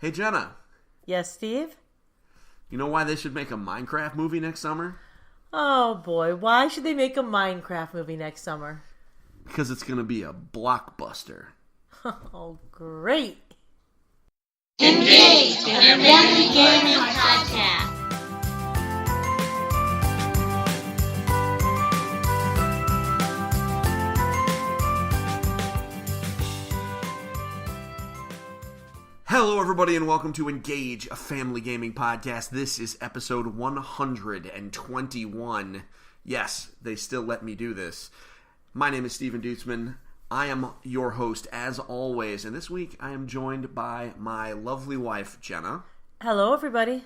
Hey, Jenna. Yes, Steve? You know why they should make a Minecraft movie next summer? Oh, boy. Why should they make a Minecraft movie next summer? Because it's going to be a blockbuster. Oh, great. Engage in a family gaming podcast. Hello, everybody, and welcome to Engage, a family gaming podcast. This is episode 121. Yes, they still let me do this. My name is Steven Dutzman. I am your host, as always, and this week I am joined by my lovely wife, Jenna. Hello, everybody.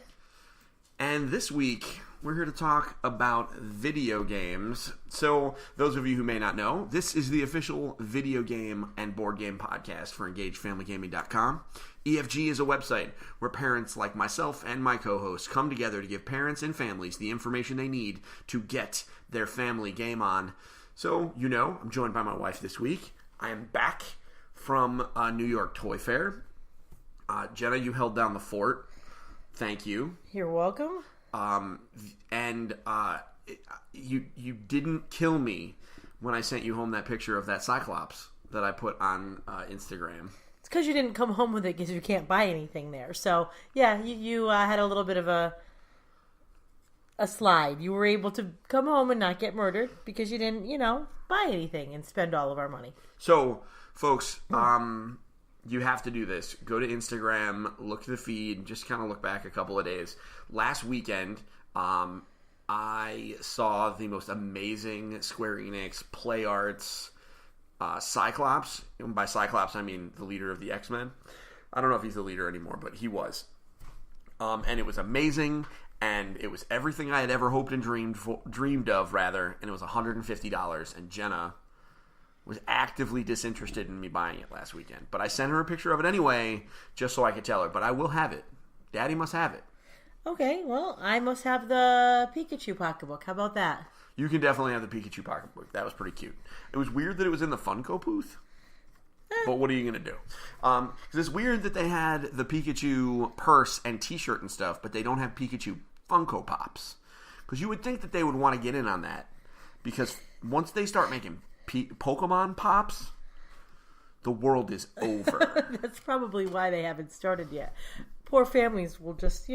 And this week, we're here to talk about video games. So, those of you who may not know, this is the official video game and board game podcast for EngageFamilyGaming.com. EFG is a website where parents like myself and my co-hosts come together to give parents and families the information they need to get their family game on. So, you know, I'm joined by my wife this week. I am back from New York Toy Fair. Jenna, you held down the fort. Thank you. You're welcome. You didn't kill me when I sent you home that picture of that Cyclops that I put on Instagram. It's because you didn't come home with it because you can't buy anything there. So, yeah, you had a little bit of a slide. You were able to come home and not get murdered because you didn't, buy anything and spend all of our money. So, folks, you have to do this. Go to Instagram, look at the feed, just kind of look back a couple of days. Last weekend, I saw the most amazing Square Enix Play Arts Cyclops. And by Cyclops, I mean the leader of the X-Men. I don't know if he's the leader anymore, but he was. And it was amazing, and it was everything I had ever hoped and dreamed of, and it was $150, and Jenna was actively disinterested in me buying it last weekend. But I sent her a picture of it anyway, just so I could tell her. But I will have it. Daddy must have it. Okay, well, I must have the Pikachu pocketbook. How about that? You can definitely have the Pikachu pocketbook. That was pretty cute. It was weird that it was in the Funko booth. But what are you going to do? Because it's weird that they had the Pikachu purse and t-shirt and stuff, but they don't have Pikachu Funko Pops. Because you would think that they would want to get in on that. Because once they start making Pokemon Pops, the world is over. That's probably why they haven't started yet. Poor families will just,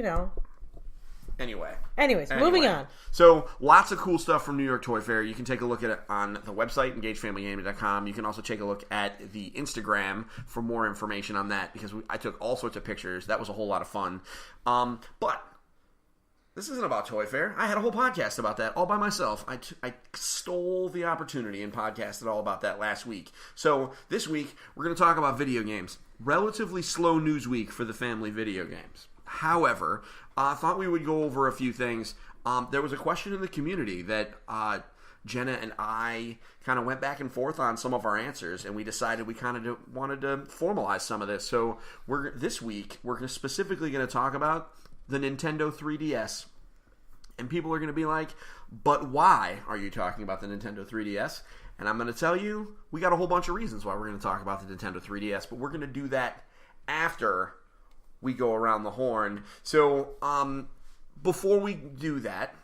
Anyways, moving on. So, lots of cool stuff from New York Toy Fair. You can take a look at it on the website, EngageFamilyGaming.com. You can also take a look at the Instagram for more information on that, because I took all sorts of pictures. That was a whole lot of fun. But this isn't about Toy Fair. I had a whole podcast about that all by myself. I stole the opportunity and podcasted all about that last week. So, this week, we're going to talk about video games. Relatively slow news week for the family video games. However, I thought we would go over a few things. There was a question in the community that Jenna and I kind of went back and forth on some of our answers, and we decided we kind of wanted to formalize some of this. So this week, we're specifically going to talk about the Nintendo 3DS. And people are going to be like, but why are you talking about the Nintendo 3DS? And I'm going to tell you, we got a whole bunch of reasons why we're going to talk about the Nintendo 3DS, but we're going to do that after we go around the horn. So, before we do that,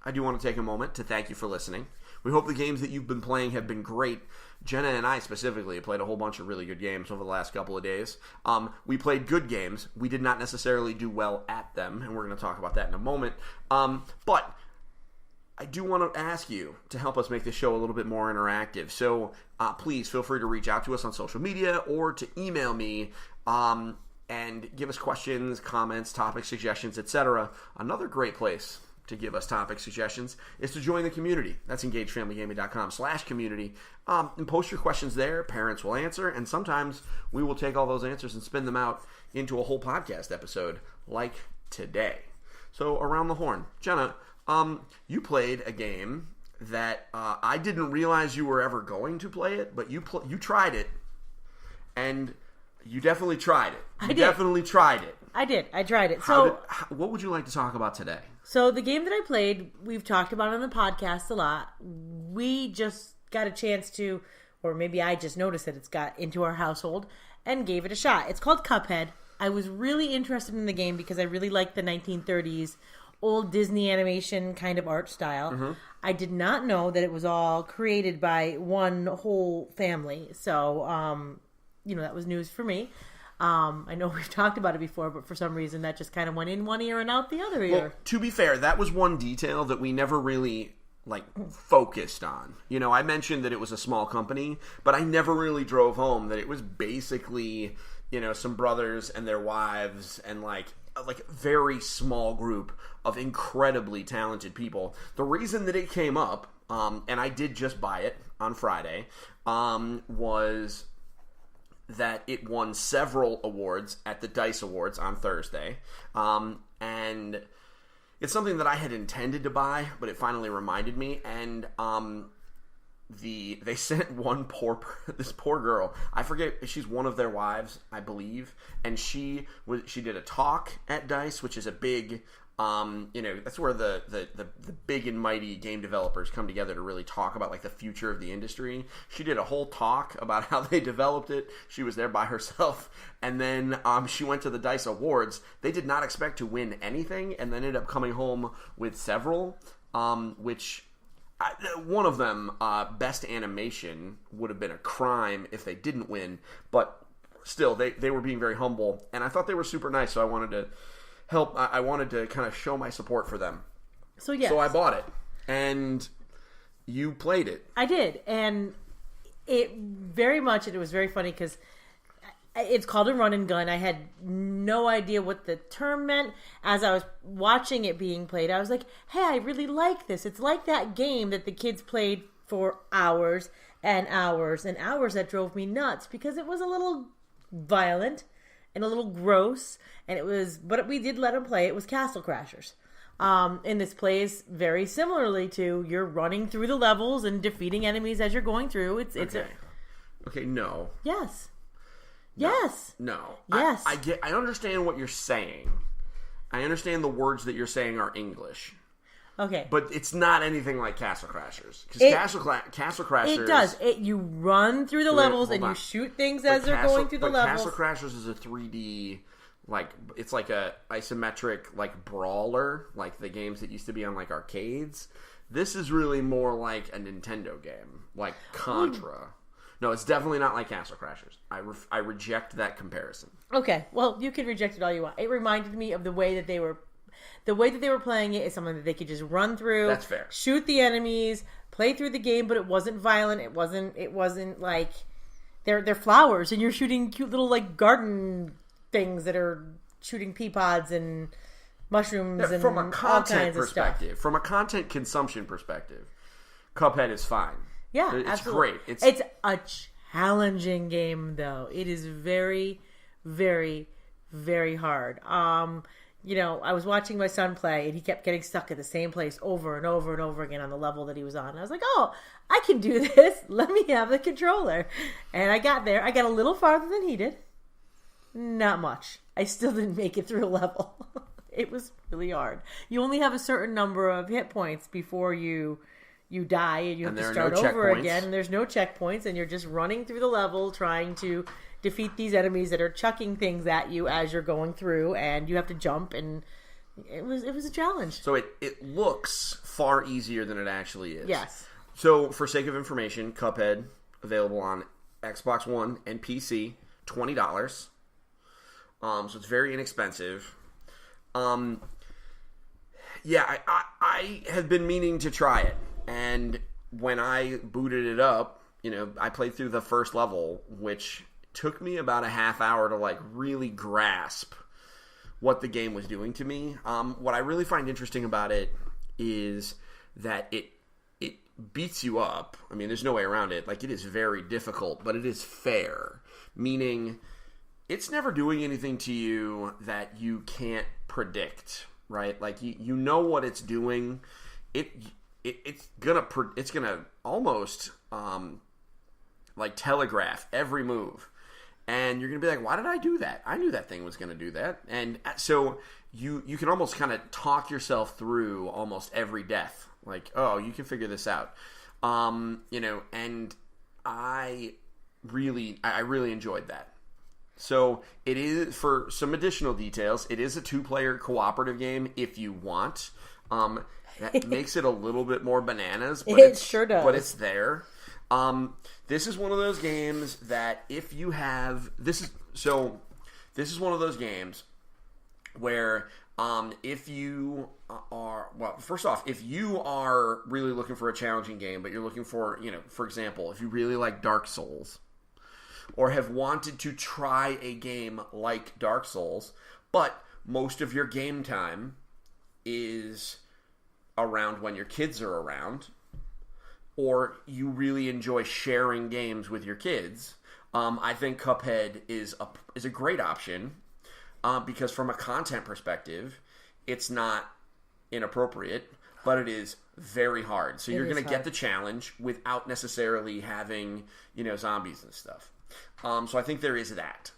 I do want to take a moment to thank you for listening. We hope the games that you've been playing have been great. Jenna and I specifically have played a whole bunch of really good games over the last couple of days. We played good games. We did not necessarily do well at them, and we're going to talk about that in a moment. But I do want to ask you to help us make this show a little bit more interactive. So please feel free to reach out to us on social media or to email me and give us questions, comments, topic suggestions, etc. Another great place to give us topic suggestions is to join the community. That's EngageFamilyGaming.com/community. And post your questions there. Parents will answer, and sometimes we will take all those answers and spin them out into a whole podcast episode like today. So, around the horn. Jenna, you played a game that I didn't realize you were ever going to play it, but you tried it, and you definitely tried it. I did. I tried it. So, what would you like to talk about today? So, the game that I played, we've talked about on the podcast a lot. We just got a chance to, or maybe I just noticed that it's got into our household and gave it a shot. It's called Cuphead. I was really interested in the game because I really liked the 1930s old Disney animation kind of art style. Mm-hmm. I did not know that it was all created by one whole family. So, that was news for me. I know we've talked about it before, but for some reason that just kind of went in one ear and out the other ear. Well, to be fair, that was one detail that we never really focused on. I mentioned that it was a small company, but I never really drove home that it was basically, some brothers and their wives and like a very small group of incredibly talented people. The reason that it came up, and I did just buy it on Friday, was that it won several awards at the DICE Awards on Thursday. And it's something that I had intended to buy, but it finally reminded me. And they sent this poor girl. I forget, she's one of their wives, I believe. And she did a talk at DICE, which is a big... that's where the big and mighty game developers come together to really talk about the future of the industry. She did a whole talk about how they developed it. She was there by herself, and then she went to the DICE Awards. They did not expect to win anything, and then ended up coming home with several. Which one of them, best animation, would have been a crime if they didn't win. But still, they were being very humble, and I thought they were super nice. So I wanted to help. I wanted to kind of show my support for them. So I bought it, and you played it. I did, and it was very funny because it's called a run and gun. I had no idea what the term meant. As I was watching it being played, I was like, hey, I really like this. It's like that game that the kids played for hours and hours and hours that drove me nuts because it was a little violent and a little gross, but we did let them play. It was Castle Crashers. And this plays very similarly to you're running through the levels and defeating enemies as you're going through. Okay, no. Yes. No. Yes. No. Yes. I understand what you're saying. I understand the words that you're saying are English. Okay. But it's not anything like Castle Crashers. Because Castle Crashers... It does. You run through the levels and you shoot things as they're going through the levels. Castle Crashers is a 3D... it's like a isometric, brawler, like the games that used to be on, arcades. This is really more like a Nintendo game, like Contra. No, it's definitely not like Castle Crashers. I reject that comparison. Okay, well, you can reject it all you want. It reminded me of the way that they were playing it is something that they could just run through. That's fair. Shoot the enemies, play through the game, but it wasn't violent. It wasn't like they're flowers and you're shooting cute little garden things that are shooting pea pods and mushrooms and from a content perspective. From a content consumption perspective, Cuphead is fine. Yeah, it's absolutely. Great. It's a challenging game, though. It is very, very, very hard. I was watching my son play, and he kept getting stuck at the same place over and over and over again on the level that he was on. I was like, oh, I can do this. Let me have the controller. And I got there. I got a little farther than he did. Not much. I still didn't make it through a level. It was really hard. You only have a certain number of hit points before you die, and you have to start over again. And there's no checkpoints, and you're just running through the level trying to defeat these enemies that are chucking things at you as you're going through, and you have to jump, and it was a challenge. So it looks far easier than it actually is. Yes. So for sake of information, Cuphead available on Xbox One and PC, $20. So it's very inexpensive. I have been meaning to try it, and when I booted it up, I played through the first level, which took me about a half hour to really grasp what the game was doing to me. What I really find interesting about it is that it beats you up. I mean, there's no way around it. It is very difficult, but it is fair, meaning it's never doing anything to you that you can't predict, right? You know what it's doing. It's gonna almost telegraph every move, and you're gonna be like, why did I do that? I knew that thing was gonna do that. And so you can almost kind of talk yourself through almost every death, you can figure this out. And I really enjoyed that. So it is, for some additional details, it is a 2-player cooperative game if you want. That makes it a little bit more bananas, but it sure does. But it's there. This is one of those games that if you have this is one of those games where if you are, well, first off, if you are really looking for a challenging game, but you're looking for, for example, if you really like Dark Souls or have wanted to try a game like Dark Souls, but most of your game time is around when your kids are around, or you really enjoy sharing games with your kids, I think Cuphead is a great option because from a content perspective, it's not inappropriate, but it is very hard. So you're going to get the challenge without necessarily having zombies and stuff. So I think there is that.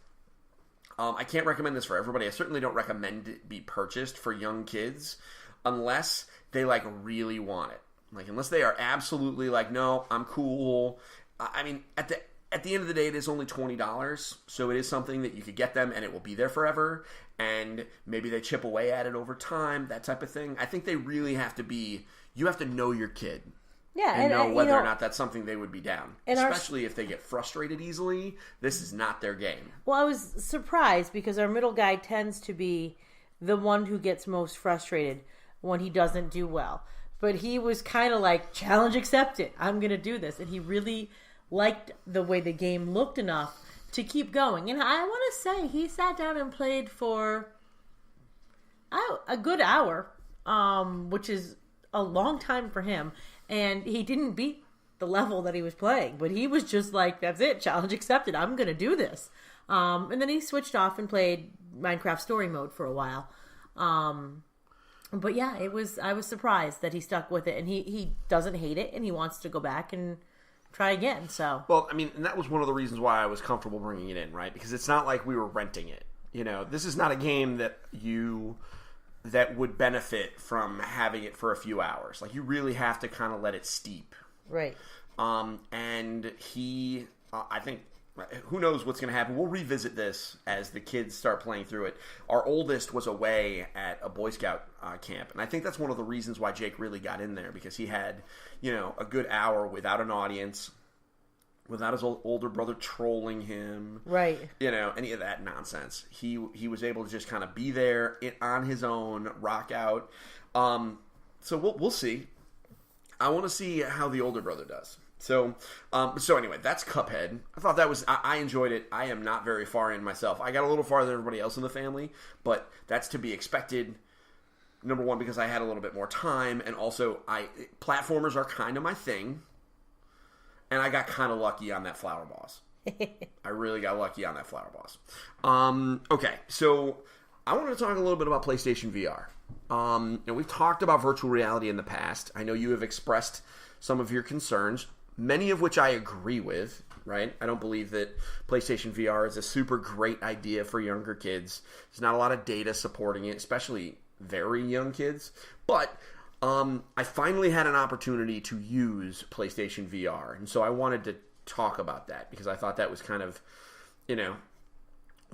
I can't recommend this for everybody. I certainly don't recommend it be purchased for young kids unless they really want it. Unless they are absolutely no, I'm cool. I mean, at the end of the day, it is only $20, so it is something that you could get them and it will be there forever, and maybe they chip away at it over time, that type of thing. I think they really have to you have to know your kid. Yeah, and know whether or not that's something they would be down. Especially if they get frustrated easily, this is not their game. Well, I was surprised because our middle guy tends to be the one who gets most frustrated when he doesn't do well. But he was kind of challenge accepted. I'm going to do this. And he really liked the way the game looked enough to keep going. And I want to say he sat down and played for a good hour, which is a long time for him. And he didn't beat the level that he was playing. But he was just that's it, challenge accepted. I'm going to do this. And then he switched off and played Minecraft Story Mode for a while. But yeah, I was surprised that he stuck with it, and he doesn't hate it, and he wants to go back and try again. So, well, I mean, and that was one of the reasons why I was comfortable bringing it in, right? Because it's not like we were renting it. This is not a game that would benefit from having it for a few hours. You really have to kind of let it steep, right? And he, I think. Who knows what's going to happen? We'll revisit this as the kids start playing through it. Our oldest was away at a Boy Scout camp, and I think that's one of the reasons why Jake really got in there, because he had, a good hour without an audience, without his older brother trolling him, right? Any of that nonsense. He was able to just kind of be there on his own, rock out. So we'll see. I want to see how the older brother does. So anyway, that's Cuphead. I thought that was, I enjoyed it. I am not very far in myself. I got a little farther than everybody else in the family, but that's to be expected. Number one, because I had a little bit more time, and also platformers are kind of my thing, and I got kind of lucky on that flower boss. I really got lucky on that flower boss. Okay, so I want to talk a little bit about PlayStation VR. We've talked about virtual reality in the past. I know you have expressed some of your concerns, many of which I agree with, right? I don't believe that PlayStation VR is a super great idea for younger kids. There's not a lot of data supporting it, especially very young kids. But I finally had an opportunity to use PlayStation VR, and so I wanted to talk about that because I thought that was kind of,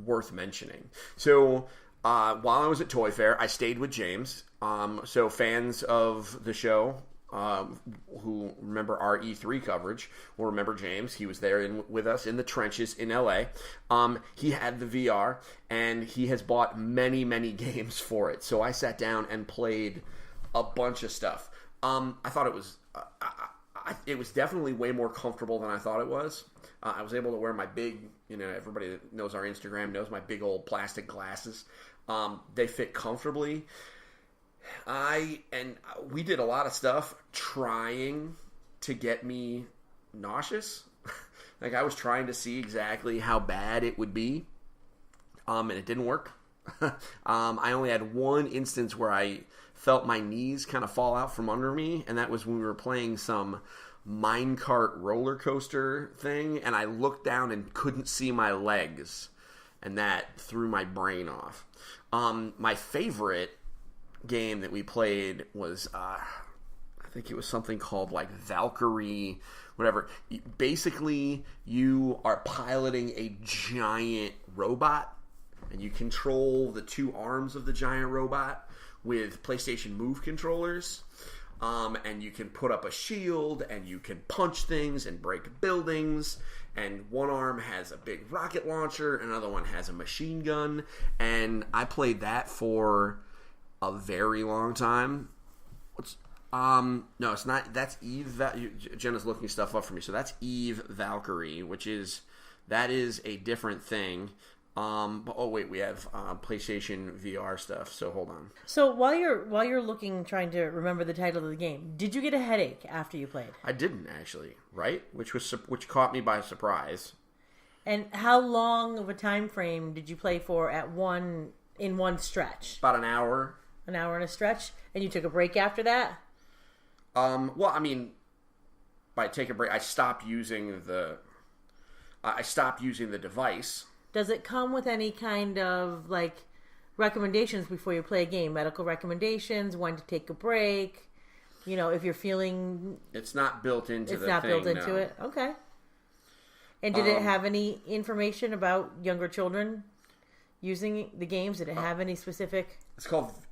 worth mentioning. So while I was at Toy Fair, I stayed with James. So fans of the show who remember our E3 coverage will remember James. He was there with us in the trenches in LA. He had the VR, and he has bought many, many games for it. So I sat down and played a bunch of stuff. I thought it was it was definitely way more comfortable than I thought it was. I was able to wear my big, everybody that knows our Instagram knows my big old plastic glasses. They fit comfortably. We did a lot of stuff trying to get me nauseous. I was trying to see exactly how bad it would be. And it didn't work. I only had one instance where I felt my knees kind of fall out from under me, and that was when we were playing some minecart roller coaster thing, and I looked down and couldn't see my legs, and that threw my brain off. My favorite game that we played was I think it was something called like Valkyrie, whatever. Basically, you are piloting a giant robot, and you control the two arms of the giant robot with PlayStation Move controllers. And you can put up a shield, and you can punch things and break buildings. And one arm has a big rocket launcher, another one has a machine gun. And I played that for a very long time. No, it's not. That's Eve. Jenna's looking stuff up for me. So that's Eve Valkyrie, that is a different thing. But, oh wait, we have PlayStation VR stuff. So hold on. So while you're looking, trying to remember the title of the game, did you get a headache after you played? I didn't actually, right? Which caught me by surprise. And how long of a time frame did you play for in one stretch? About an hour. An hour in a stretch, and you took a break after that? Well, I mean, by take a break, I stopped using the device. Does it come with any kind of like recommendations before you play a game? Medical recommendations, when to take a break? If you're feeling... It's not built into the thing. It's not built into it? Okay. And did it have any information about younger children using the games? Did it have any specific...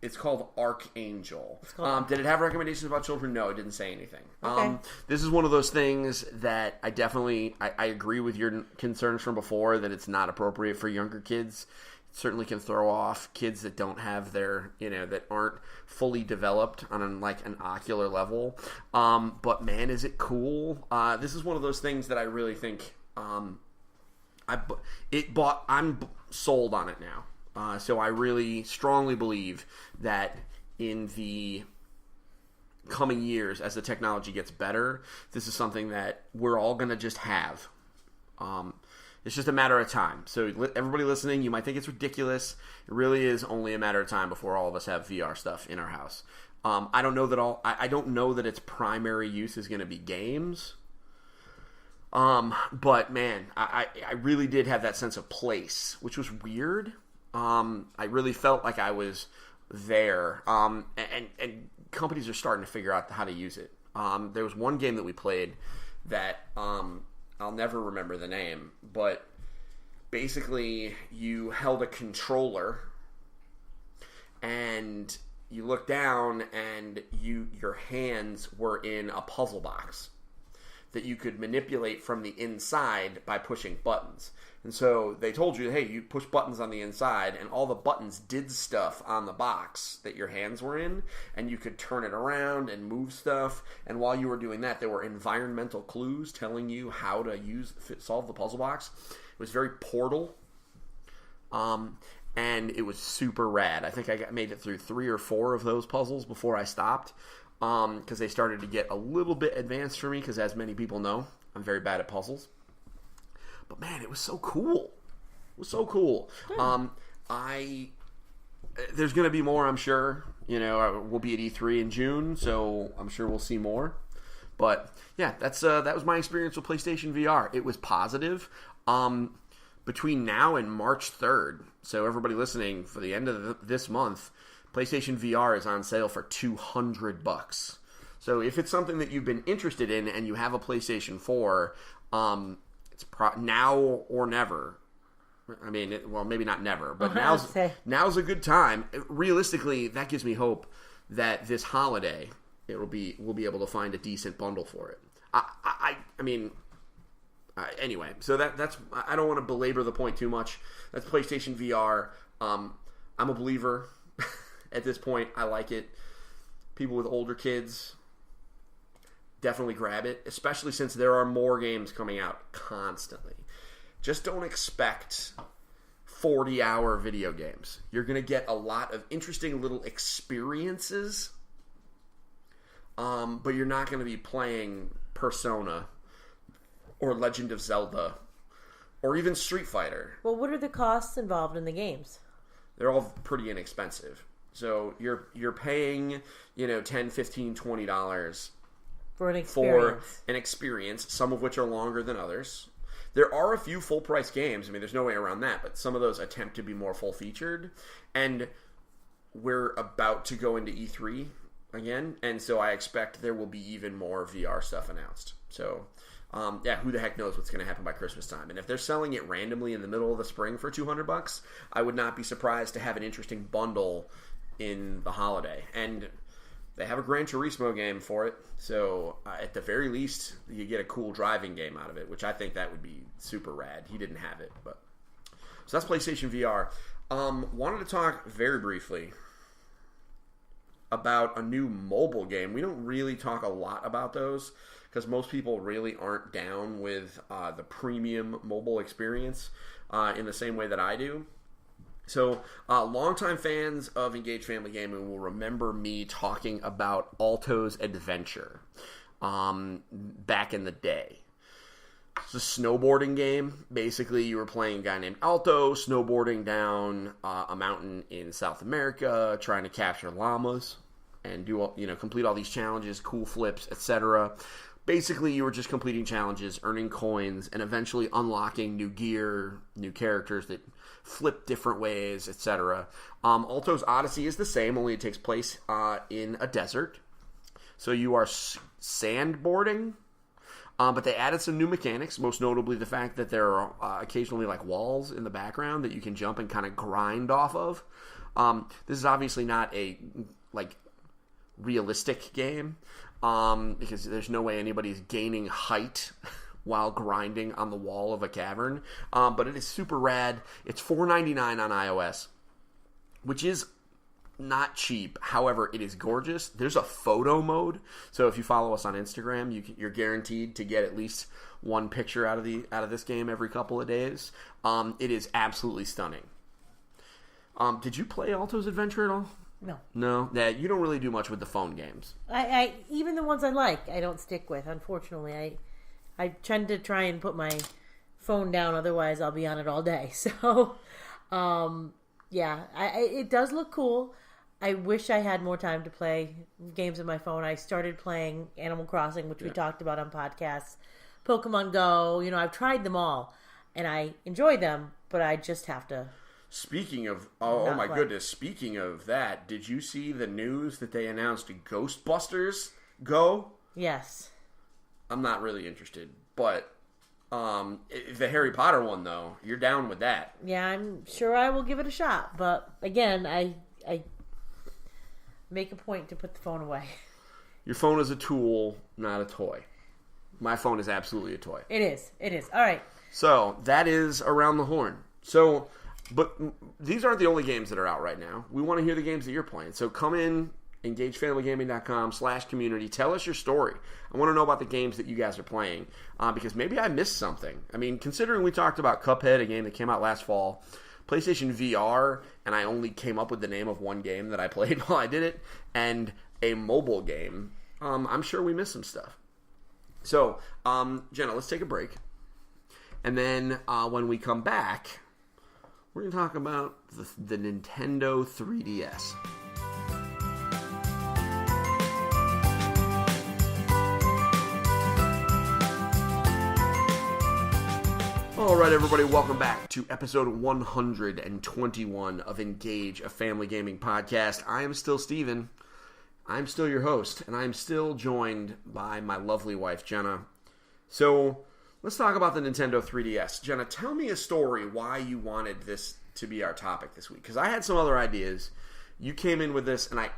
It's called Archangel. Called... Did it have recommendations about children? No, it didn't say anything. Okay. This is one of those things that I definitely I agree with your concerns from before that it's not appropriate for younger kids. It certainly can throw off kids that don't have their that aren't fully developed on an ocular level. But man, is it cool? This is one of those things that I really think I'm sold on it now. So I really strongly believe that in the coming years, as the technology gets better, this is something that we're all going to just have. It's just a matter of time. So everybody listening, you might think it's ridiculous. It really is only a matter of time before all of us have VR stuff in our house. I don't know that I don't know that its primary use is going to be games. But man, I really did have that sense of place, which was weird. I really felt like I was there. And companies are starting to figure out how to use it. There was one game that we played that I'll never remember the name, but basically you held a controller and you looked down and your hands were in a puzzle box that you could manipulate from the inside by pushing buttons. And so they told you, hey, you push buttons on the inside, and all the buttons did stuff on the box that your hands were in, and you could turn it around and move stuff. And while you were doing that, there were environmental clues telling you how to solve the puzzle box. It was very Portal, and it was super rad. I think I made it through 3 or 4 of those puzzles before I stopped, because they started to get a little bit advanced for me, because as many people know, I'm very bad at puzzles. But man, it was so cool. It was so cool. There's going to be more, I'm sure. We'll be at E3 in June, so I'm sure we'll see more. But yeah, that was my experience with PlayStation VR. It was positive. Between now and March 3rd, so everybody listening, for the end of this month, PlayStation VR is on sale for $200. So if it's something that you've been interested in and you have a PlayStation 4, it's now or never. I mean, maybe not never, but now's a good time. Realistically, that gives me hope that this holiday we'll be able to find a decent bundle for it. Anyway, so that's I don't want to belabor the point too much. That's PlayStation VR. I'm a believer at this point. I like it. People with older kids, definitely grab it, especially since there are more games coming out constantly. Just don't expect 40-hour video games. You're going to get a lot of interesting little experiences, but you're not going to be playing Persona or Legend of Zelda or even Street Fighter. Well, what are the costs involved in the games? They're all pretty inexpensive. So you're paying, $10, $15, $20 for an experience, some of which are longer than others. There are a few full-price games. I mean, there's no way around that, but some of those attempt to be more full-featured. And we're about to go into E3 again, and so I expect there will be even more VR stuff announced. So, who the heck knows what's going to happen by Christmas time? And if they're selling it randomly in the middle of the spring for $200, I would not be surprised to have an interesting bundle in the holiday. And they have a Gran Turismo game for it, so at the very least, you get a cool driving game out of it, which I think that would be super rad. He didn't have it, but so that's PlayStation VR. Wanted to talk very briefly about a new mobile game. We don't really talk a lot about those because most people really aren't down with the premium mobile experience in the same way that I do. So, longtime fans of Engage Family Gaming will remember me talking about Alto's Adventure back in the day. It's a snowboarding game. Basically, you were playing a guy named Alto, snowboarding down a mountain in South America, trying to capture llamas and do complete all these challenges, cool flips, etc. Basically, you were just completing challenges, earning coins, and eventually unlocking new gear, new characters that flip different ways, etc. Alto's Odyssey is the same, only it takes place in a desert. So you are sandboarding, but they added some new mechanics, most notably the fact that there are occasionally like walls in the background that you can jump and kind of grind off of. This is obviously not a realistic game because there's no way anybody's gaining height while grinding on the wall of a cavern. But it is super rad. It's $4.99 on iOS, which is not cheap. However, it is gorgeous. There's a photo mode, so if you follow us on Instagram, you're guaranteed to get at least one picture out of this game every couple of days. It is absolutely stunning. Did you play Alto's Adventure at all? No. Yeah, you don't really do much with the phone games. I even the ones I like, I don't stick with. Unfortunately, I tend to try and put my phone down, otherwise I'll be on it all day. So, it does look cool. I wish I had more time to play games on my phone. I started playing Animal Crossing, which we talked about on podcasts, Pokemon Go. I've tried them all, and I enjoy them, but I just have to. Speaking of, goodness, speaking of that, did you see the news that they announced Ghostbusters Go? Yes. I'm not really interested, but the Harry Potter one, though, you're down with that. Yeah, I'm sure I will give it a shot, but again, I make a point to put the phone away. Your phone is a tool, not a toy. My phone is absolutely a toy. It is. All right. So, that is Around the Horn. So, but these aren't the only games that are out right now. We want to hear the games that you're playing. So come in, engagefamilygaming.com/community. Tell us your story. I want to know about the games that you guys are playing because maybe I missed something. I mean, considering we talked about Cuphead, a game that came out last fall, PlayStation VR, and I only came up with the name of one game that I played while I did it, and a mobile game, I'm sure we missed some stuff. So, Jenna, let's take a break. And then when we come back, we're going to talk about the Nintendo 3DS. All right, everybody, welcome back to episode 121 of Engage, a family gaming podcast. I am still Steven. I'm still your host, and I'm still joined by my lovely wife, Jenna. So, let's talk about the Nintendo 3DS. Jenna, tell me a story why you wanted this to be our topic this week, because I had some other ideas. You came in with this, and I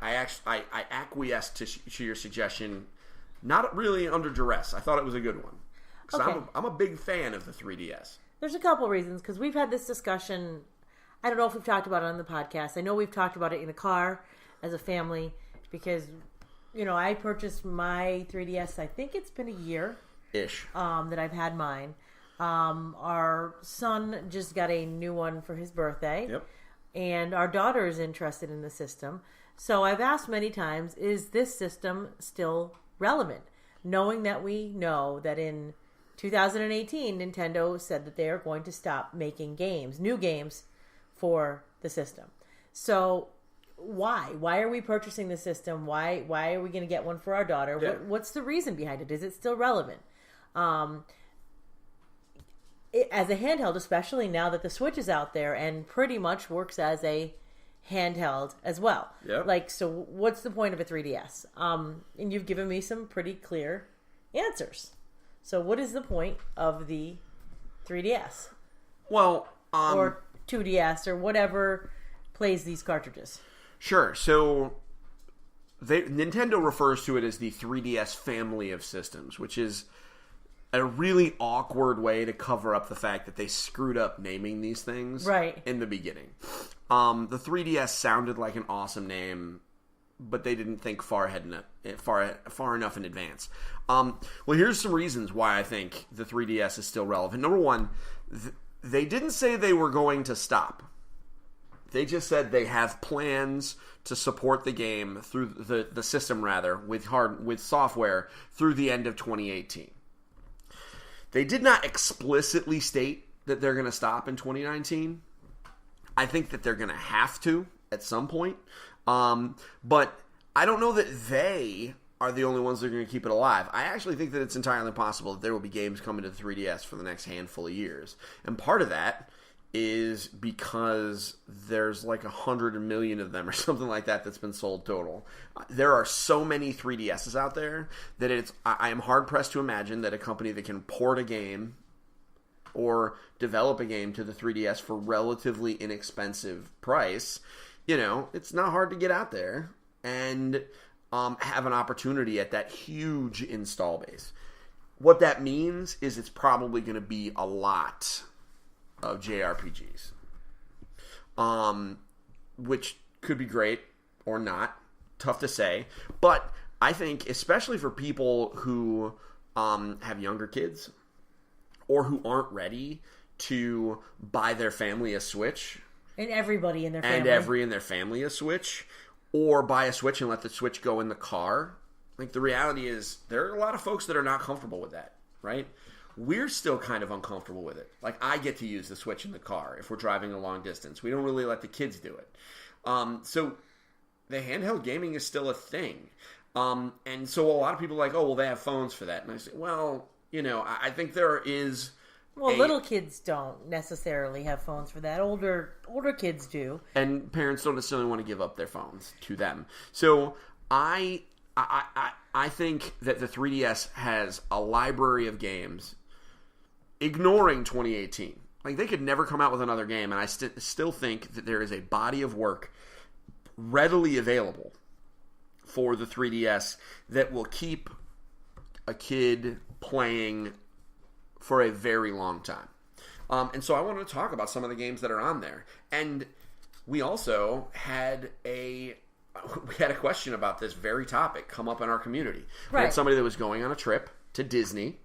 acquiesced to your suggestion, not really under duress. I thought it was a good one. Okay. I'm a big fan of the 3DS. There's a couple reasons, because we've had this discussion. I don't know if we've talked about it on the podcast. I know we've talked about it in the car as a family, because, I purchased my 3DS, I think it's been a year-ish that I've had mine. Our son just got a new one for his birthday. Yep. And our daughter is interested in the system. So I've asked many times, is this system still relevant? Knowing that we know that in 2018, Nintendo said that they are going to stop making new games for the system. So why? Why are we purchasing the system? Why are we going to get one for our daughter? Yeah. What's the reason behind it? Is it still relevant? As a handheld, especially now that the Switch is out there and pretty much works as a handheld as well. Yep. Like, so what's the point of a 3DS? And you've given me some pretty clear answers. So what is the point of the 3DS? Well, or 2DS or whatever plays these cartridges? Sure. So Nintendo refers to it as the 3DS family of systems, which is a really awkward way to cover up the fact that they screwed up naming these things in the beginning. The 3DS sounded like an awesome name, but they didn't think far enough in advance. Well, here's some reasons why I think the 3DS is still relevant. Number one, they didn't say they were going to stop. They just said they have plans to support the game through the system with software through the end of 2018. They did not explicitly state that they're going to stop in 2019. I think that they're going to have to at some point. But I don't know that they are the only ones that are going to keep it alive. I actually think that it's entirely possible that there will be games coming to the 3DS for the next handful of years. And part of that is because there's like 100 million of them or something like that that's been sold total. There are so many 3DSs out there that I am hard-pressed to imagine that a company that can port a game or develop a game to the 3DS for relatively inexpensive price, it's not hard to get out there and have an opportunity at that huge install base. What that means is it's probably going to be a lot of JRPGs, which could be great or not. Tough to say. But I think, especially for people who have younger kids or who aren't ready to buy their family a Switch, and everybody in their family, in their family a Switch, or buy a Switch and let the Switch go in the car. Like, the reality is there are a lot of folks that are not comfortable with that, right? We're still kind of uncomfortable with it. Like, I get to use the Switch in the car if we're driving a long distance. We don't really let the kids do it. So the handheld gaming is still a thing. And so a lot of people are like, oh, well, they have phones for that. And I say, well, I think there is... Well, little kids don't necessarily have phones for that. Older kids do. And parents don't necessarily want to give up their phones to them. So I think that the 3DS has a library of games ignoring 2018. Like, they could never come out with another game, and I still think that there is a body of work readily available for the 3DS that will keep a kid playing for a very long time. And so I wanted to talk about some of the games that are on there. And we also had a question about this very topic come up in our community. We had somebody that was going on a trip to Disney,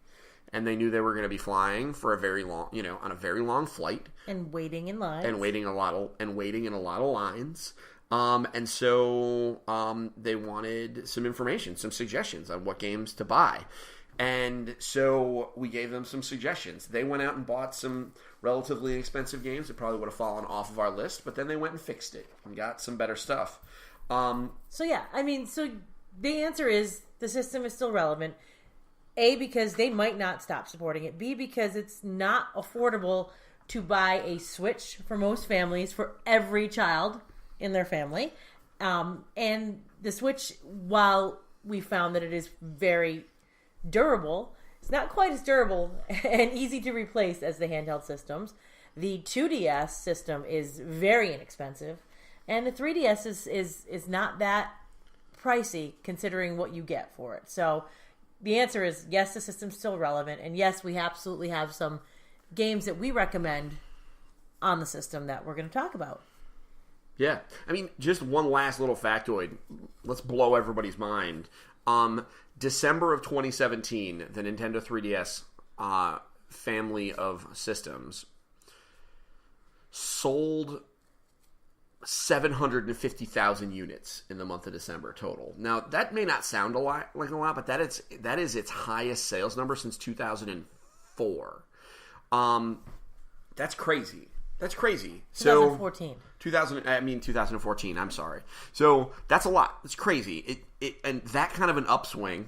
and they knew they were going to be flying for a very long, on a very long flight, and waiting in lines, and waiting in a lot of lines. And so they wanted some information, some suggestions on what games to buy. And so we gave them some suggestions. They went out and bought some relatively inexpensive games that probably would have fallen off of our list, but then they went and fixed it and got some better stuff. So the answer is the system is still relevant. A, because they might not stop supporting it. B, because it's not affordable to buy a Switch for most families for every child in their family. And the Switch, while we found that it is very durable, it's not quite as durable and easy to replace as the handheld systems. The 2DS system is very inexpensive, and the 3DS is not that pricey considering what you get for it. So the answer is yes, the system's still relevant, and yes, we absolutely have some games that we recommend on the system that we're going to talk about. Yeah. I mean, just one last little factoid. Let's blow everybody's mind. December of 2017, the Nintendo 3DS family of systems sold 750,000 units in the month of December total. Now, that may not sound like a lot, but that is its highest sales number since 2004. That's crazy. That's crazy. 2014. 2014. I'm sorry. So that's a lot. It's crazy. And that kind of an upswing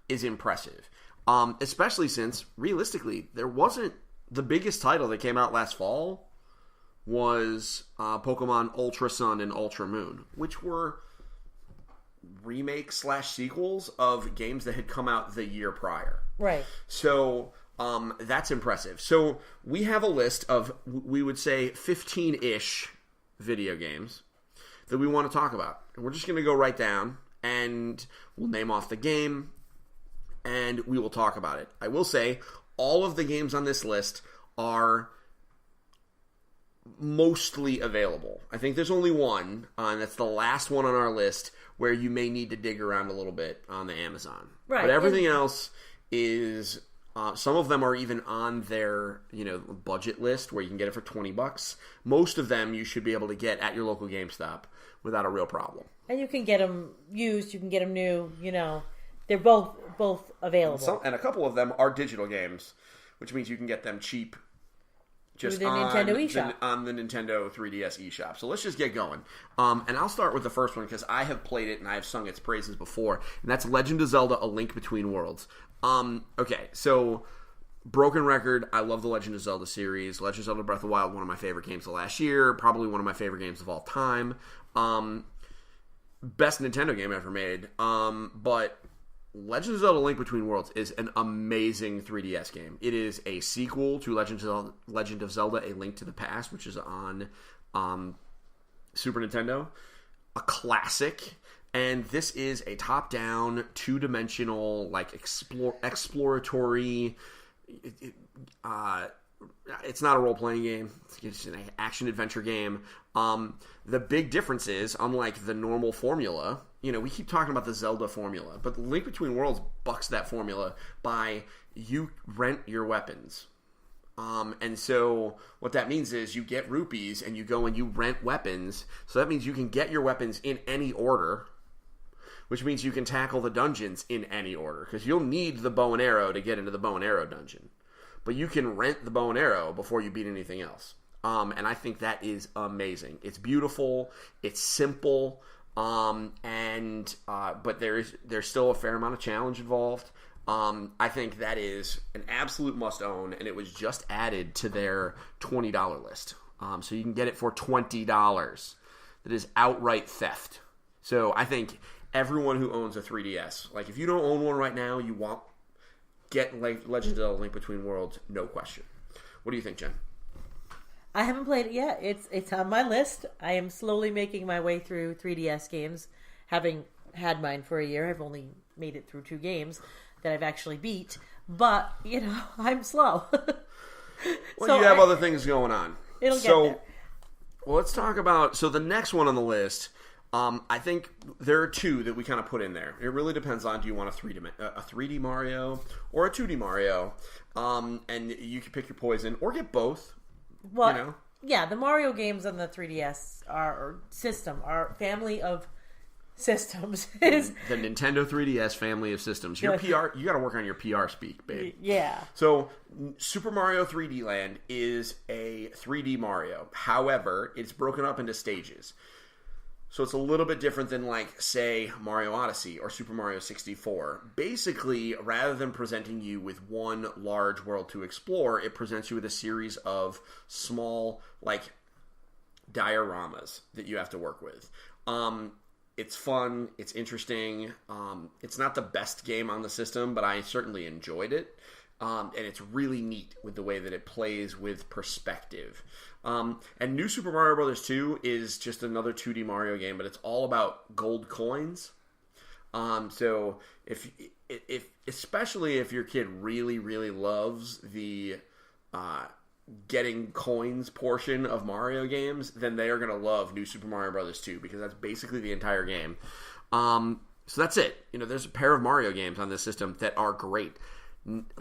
is impressive. Especially since, realistically, there wasn't the biggest title that came out last fall was Pokemon Ultra Sun and Ultra Moon, which were remakes / sequels of games that had come out the year prior. Right. So that's impressive. So we have a list of, we would say, 15-ish video games that we want to talk about. And we're just going to go right down, and we'll name off the game, and we will talk about it. I will say, all of the games on this list are mostly available. I think there's only one, and that's the last one on our list, where you may need to dig around a little bit on the Amazon. Right. But everything else is... some of them are even on their, budget list where you can get it for $20. Most of them you should be able to get at your local GameStop without a real problem. And you can get them used, you can get them new, they're both available. And a couple of them are digital games, which means you can get them cheap just Nintendo eShop. On the Nintendo 3DS eShop. So let's just get going. And I'll start with the first one because I have played it and I have sung its praises before. And that's Legend of Zelda: A Link Between Worlds. Okay, so broken record, I love the Legend of Zelda series. Legend of Zelda Breath of the Wild, one of my favorite games of last year. Probably one of my favorite games of all time. Best Nintendo game ever made. But Legend of Zelda: Link Between Worlds is an amazing 3DS game. It is a sequel to Legend of Zelda: A Link to the Past, which is on Super Nintendo. A classic. And this is a top-down, two-dimensional, exploratory... it's not a role-playing game. It's an action-adventure game. The big difference is, unlike the normal formula... we keep talking about the Zelda formula, but Link Between Worlds bucks that formula by you rent your weapons. And so what that means is you get rupees and you go and you rent weapons. So that means you can get your weapons in any order, which means you can tackle the dungeons in any order, because you'll need the bow and arrow to get into the bow and arrow dungeon. But you can rent the bow and arrow before you beat anything else. And I think that is amazing. It's beautiful. It's simple. But there's still a fair amount of challenge involved. I think that is an absolute must-own, and it was just added to their $20 list. So you can get it for $20. That is outright theft. So I think everyone who owns a 3DS, if you don't own one right now, you want get Legend of Zelda: Link Between Worlds, no question. What do you think, Jen? I haven't played it yet. It's on my list. I am slowly making my way through 3DS games. Having had mine for a year, I've only made it through 2 games that I've actually beat. But, I'm slow. Well, you have other things going on. It'll get there. Well, let's talk about... So the next one on the list... I think there are 2 that we kind of put in there. It really depends on, do you want a 3D Mario or a 2D Mario? And you can pick your poison or get both. Well, yeah, the Mario games on the 3DS are family of systems. Is the Nintendo 3DS family of systems. Your PR, you got to work on your PR speak, babe. Yeah. So Super Mario 3D Land is a 3D Mario. However, it's broken up into stages. So it's a little bit different than, say, Mario Odyssey or Super Mario 64. Basically, rather than presenting you with one large world to explore, it presents you with a series of small, dioramas that you have to work with. It's fun. It's interesting. It's not the best game on the system, but I certainly enjoyed it. And it's really neat with the way that it plays with perspective. And New Super Mario Bros. 2 is just another 2D Mario game, but it's all about gold coins. So if especially if your kid really, really loves the getting coins portion of Mario games, then they are going to love New Super Mario Bros. 2, because that's basically the entire game. So that's it. There's a pair of Mario games on this system that are great.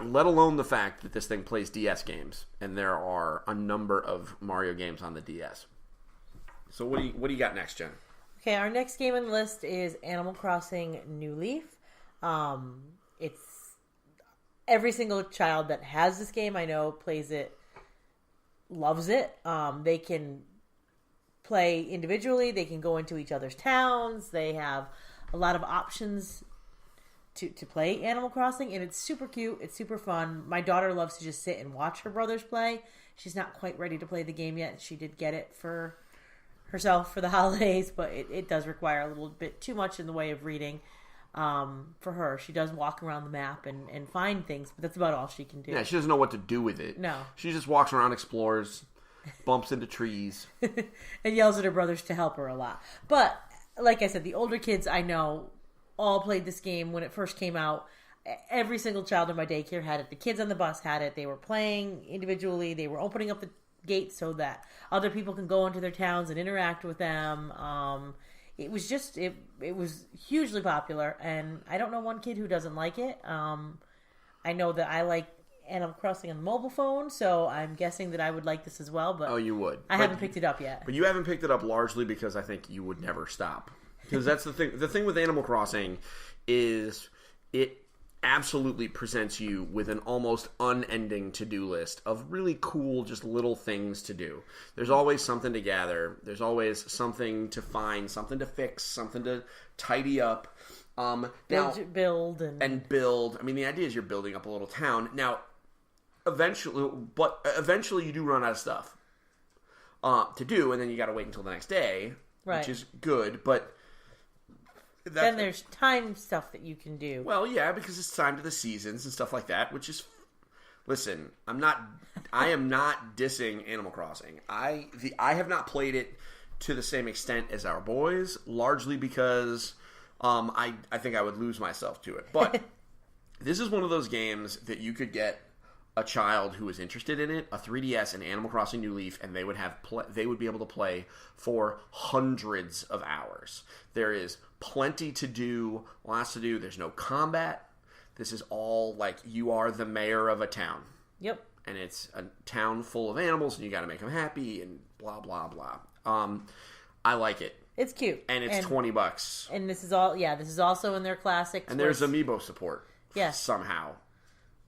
Let alone the fact that this thing plays DS games, and there are a number of Mario games on the DS. So what do you got next, Jen? Okay, our next game on the list is Animal Crossing New Leaf. It's every single child that has this game I know plays it, loves it. They can play individually. They can go into each other's towns. They have a lot of options to play Animal Crossing, and it's super cute. It's super fun. My daughter loves to just sit and watch her brothers play. she's not quite ready to play the game yet. She did get it for herself for the holidays, but it does require a little bit too much in the way of reading. For her, she does walk around the map and find things, but that's about all she can do. Yeah, she doesn't know what to do with it. No. She just walks around, explores, bumps into trees. And yells at her brothers to help her a lot. But, like I said, the older kids I know all played this game when it first came out. Every single child in my daycare had it. The kids on the bus had it. They were playing individually. They were opening up the gates so that other people can go into their towns and interact with them. It was just, it was hugely popular, and I don't know one kid who doesn't like it. I know that I like Animal Crossing on the mobile phone, so I'm guessing that I would like this as well, but you would. I haven't picked it up yet. But you haven't picked it up largely because I think you would never stop. Because that's the thing. The thing with Animal Crossing is it absolutely presents you with an almost unending to-do list of really cool, just little things to do. There's always something to gather. There's always something to find, something to fix, something to tidy up. Build. I mean, the idea is you're building up a little town. Now, eventually you do run out of stuff to do, and then you got to wait until the next day, right, which is good, but then there's time stuff that you can do. Well, yeah, because it's time to the seasons and stuff like that, which is... Listen, I am not dissing Animal Crossing. I have not played it to the same extent as our boys, largely because I think I would lose myself to it. But this is one of those games that you could get a child who is interested in it, a 3DS and Animal Crossing New Leaf, and they would be able to play for hundreds of hours. There is plenty to do, lots to do. There's no combat. This is all like you are the mayor of a town. Yep. And it's a town full of animals, and you got to make them happy, and blah blah blah. I like it. It's cute, and it's $20. And this is all. Yeah, this is also in their classics. And there's amiibo support. Yes. Somehow.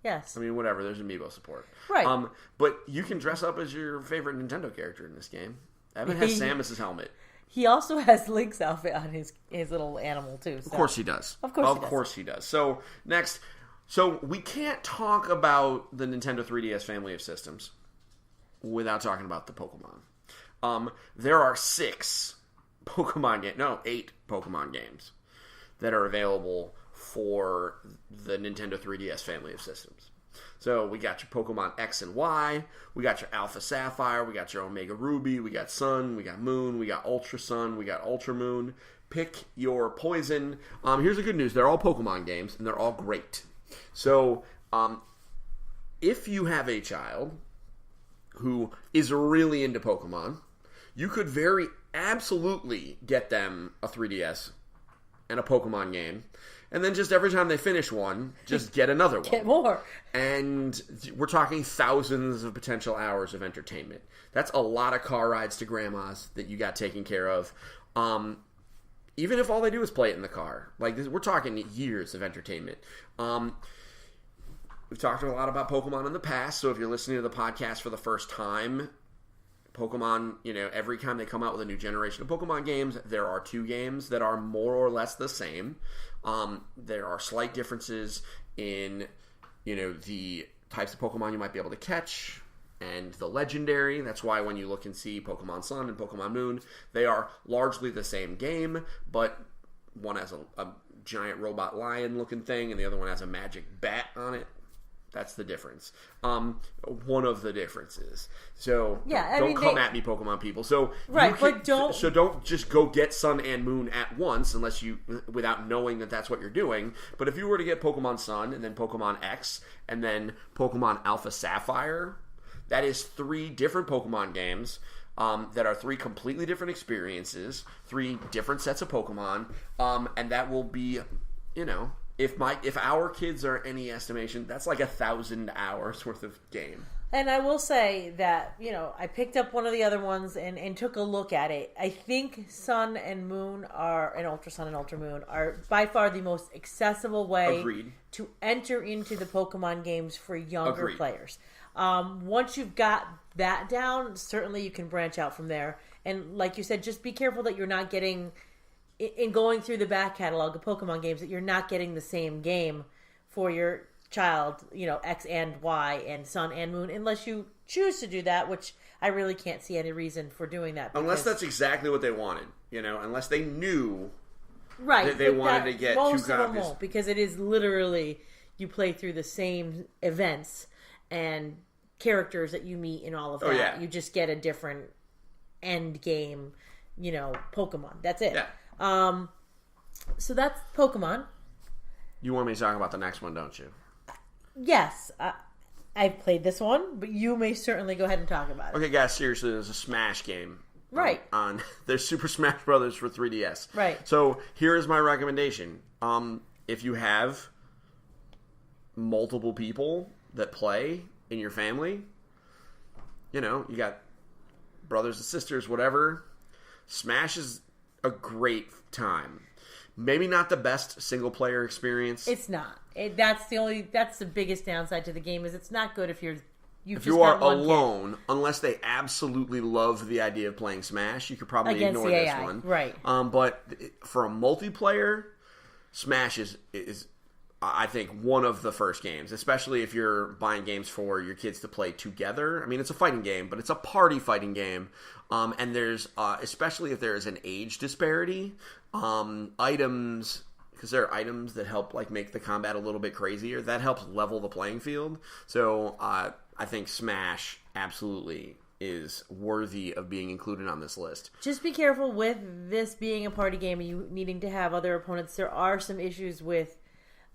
Yes. I mean, whatever. There's amiibo support. Right. But you can dress up as your favorite Nintendo character in this game. Evan has Samus's helmet. He also has Link's outfit on his little animal, too. So. Of course he does. Of course he does. So, next. So, we can't talk about the Nintendo 3DS family of systems without talking about the Pokemon. There are 8 Pokemon games that are available for the Nintendo 3DS family of systems. So we got your Pokemon X and Y, we got your Alpha Sapphire, we got your Omega Ruby, we got Sun, we got Moon, we got Ultra Sun, we got Ultra Moon. Pick your poison. Here's the good news. They're all Pokemon games, and they're all great. So if you have a child who is really into Pokemon, you could very absolutely get them a 3DS and a Pokemon game. And then just every time they finish one, just get another one. Get more. And we're talking thousands of potential hours of entertainment. That's a lot of car rides to grandma's that you got taken care of. Even if all they do is play it in the car. Like, we're talking years of entertainment. We've talked a lot about Pokemon in the past, so if you're listening to the podcast for the first time, Pokemon, every time they come out with a new generation of Pokemon games, there are 2 games that are more or less the same. There are slight differences in, the types of Pokemon you might be able to catch and the legendary. That's why when you look and see Pokemon Sun and Pokemon Moon, they are largely the same game, but one has a giant robot lion looking thing and the other one has a magic bat on it. That's the difference. One of the differences. So don't come at me, Pokemon people. So right, but don't. So don't just go get Sun and Moon at once, unless without knowing that that's what you're doing. But if you were to get Pokemon Sun and then Pokemon X and then Pokemon Alpha Sapphire, that is 3 different Pokemon games that are 3 completely different experiences, 3 different sets of Pokemon, and that will be, If our kids are any estimation, that's like 1,000 hours worth of game. And I will say that, I picked up one of the other ones and took a look at it. I think Sun and Moon and Ultra Sun and Ultra Moon are by far the most accessible way to enter into the Pokemon games for younger players. Once you've got that down, certainly you can branch out from there. And like you said, just be careful that you're not getting... In going through the back catalog of Pokemon games, that you're not getting the same game for your child, X and Y and sun and moon, unless you choose to do that, which I really can't see any reason for doing that. Unless that's exactly what they wanted, unless they knew that they wanted to get 2 most copies. Of them won't, because it is literally you play through the same events and characters that you meet in all of that. Oh, yeah. You just get a different end game, Pokemon. That's it. Yeah. So that's Pokemon. You want me to talk about the next one, don't you? Yes. I've played this one, but you may certainly go ahead and talk about it. Okay, guys, seriously, there's a Smash game. Right. There's Super Smash Brothers for 3DS. Right. So here is my recommendation. If you have multiple people that play in your family, you got brothers and sisters, whatever, Smash is a great time. Maybe not the best single player experience. It's not. That's the biggest downside to the game, is it's not good if you are alone, unless they absolutely love the idea of playing Smash. You could probably against ignore the this AI. one. Right. But for a multiplayer, Smash is I think one of the first games, especially if you're buying games for your kids to play together. I mean, it's a fighting game, but it's a party fighting game. And there's, especially if there is an age disparity, items, because there are items that help make the combat a little bit crazier. That helps level the playing field. So I think Smash absolutely is worthy of being included on this list. Just be careful with this being a party game and you needing to have other opponents. There are some issues with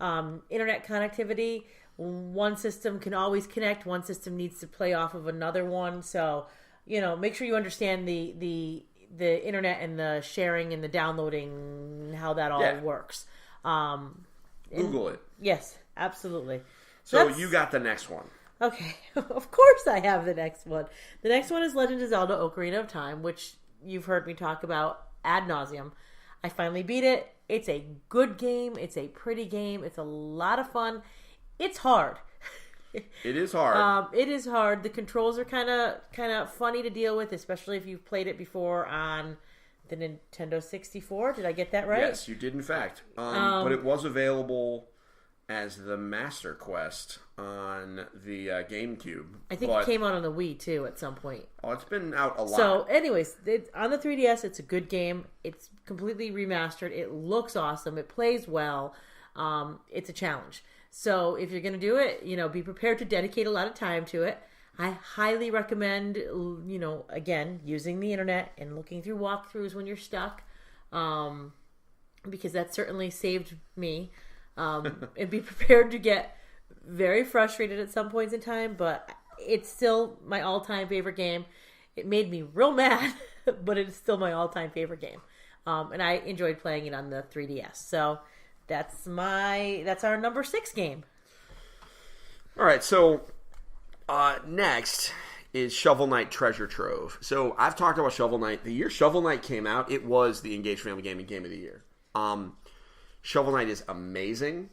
internet connectivity. One system can always connect. One system needs to play off of another one. So, make sure you understand the internet and the sharing and the downloading, how that all works. Google it. Yes, absolutely. So you got the next one. Okay, of course I have the next one. The next one is Legend of Zelda Ocarina of Time, which you've heard me talk about ad nauseum. I finally beat it. It's a good game. It's a pretty game. It's a lot of fun. It's hard. It is hard. It is hard. The controls are kind of funny to deal with, especially if you've played it before on the Nintendo 64. Did I get that right? Yes, you did in fact. But it was available as the Master Quest on the GameCube. I think it came out on the Wii too at some point. Oh, it's been out a lot. So, anyways, on the 3DS, it's a good game. It's completely remastered. It looks awesome. It plays well. It's a challenge. So, if you're going to do it, be prepared to dedicate a lot of time to it. I highly recommend, again, using the internet and looking through walkthroughs when you're stuck, because that certainly saved me. And be prepared to get very frustrated at some points in time, but it's still my all-time favorite game. It made me real mad, but it's still my all-time favorite game. And I enjoyed playing it on the 3DS. So that's our number 6 game. All right, so next is Shovel Knight Treasure Trove. So I've talked about Shovel Knight. The year Shovel Knight came out, it was the Engage Family Gaming Game of the Year. Shovel Knight is amazing.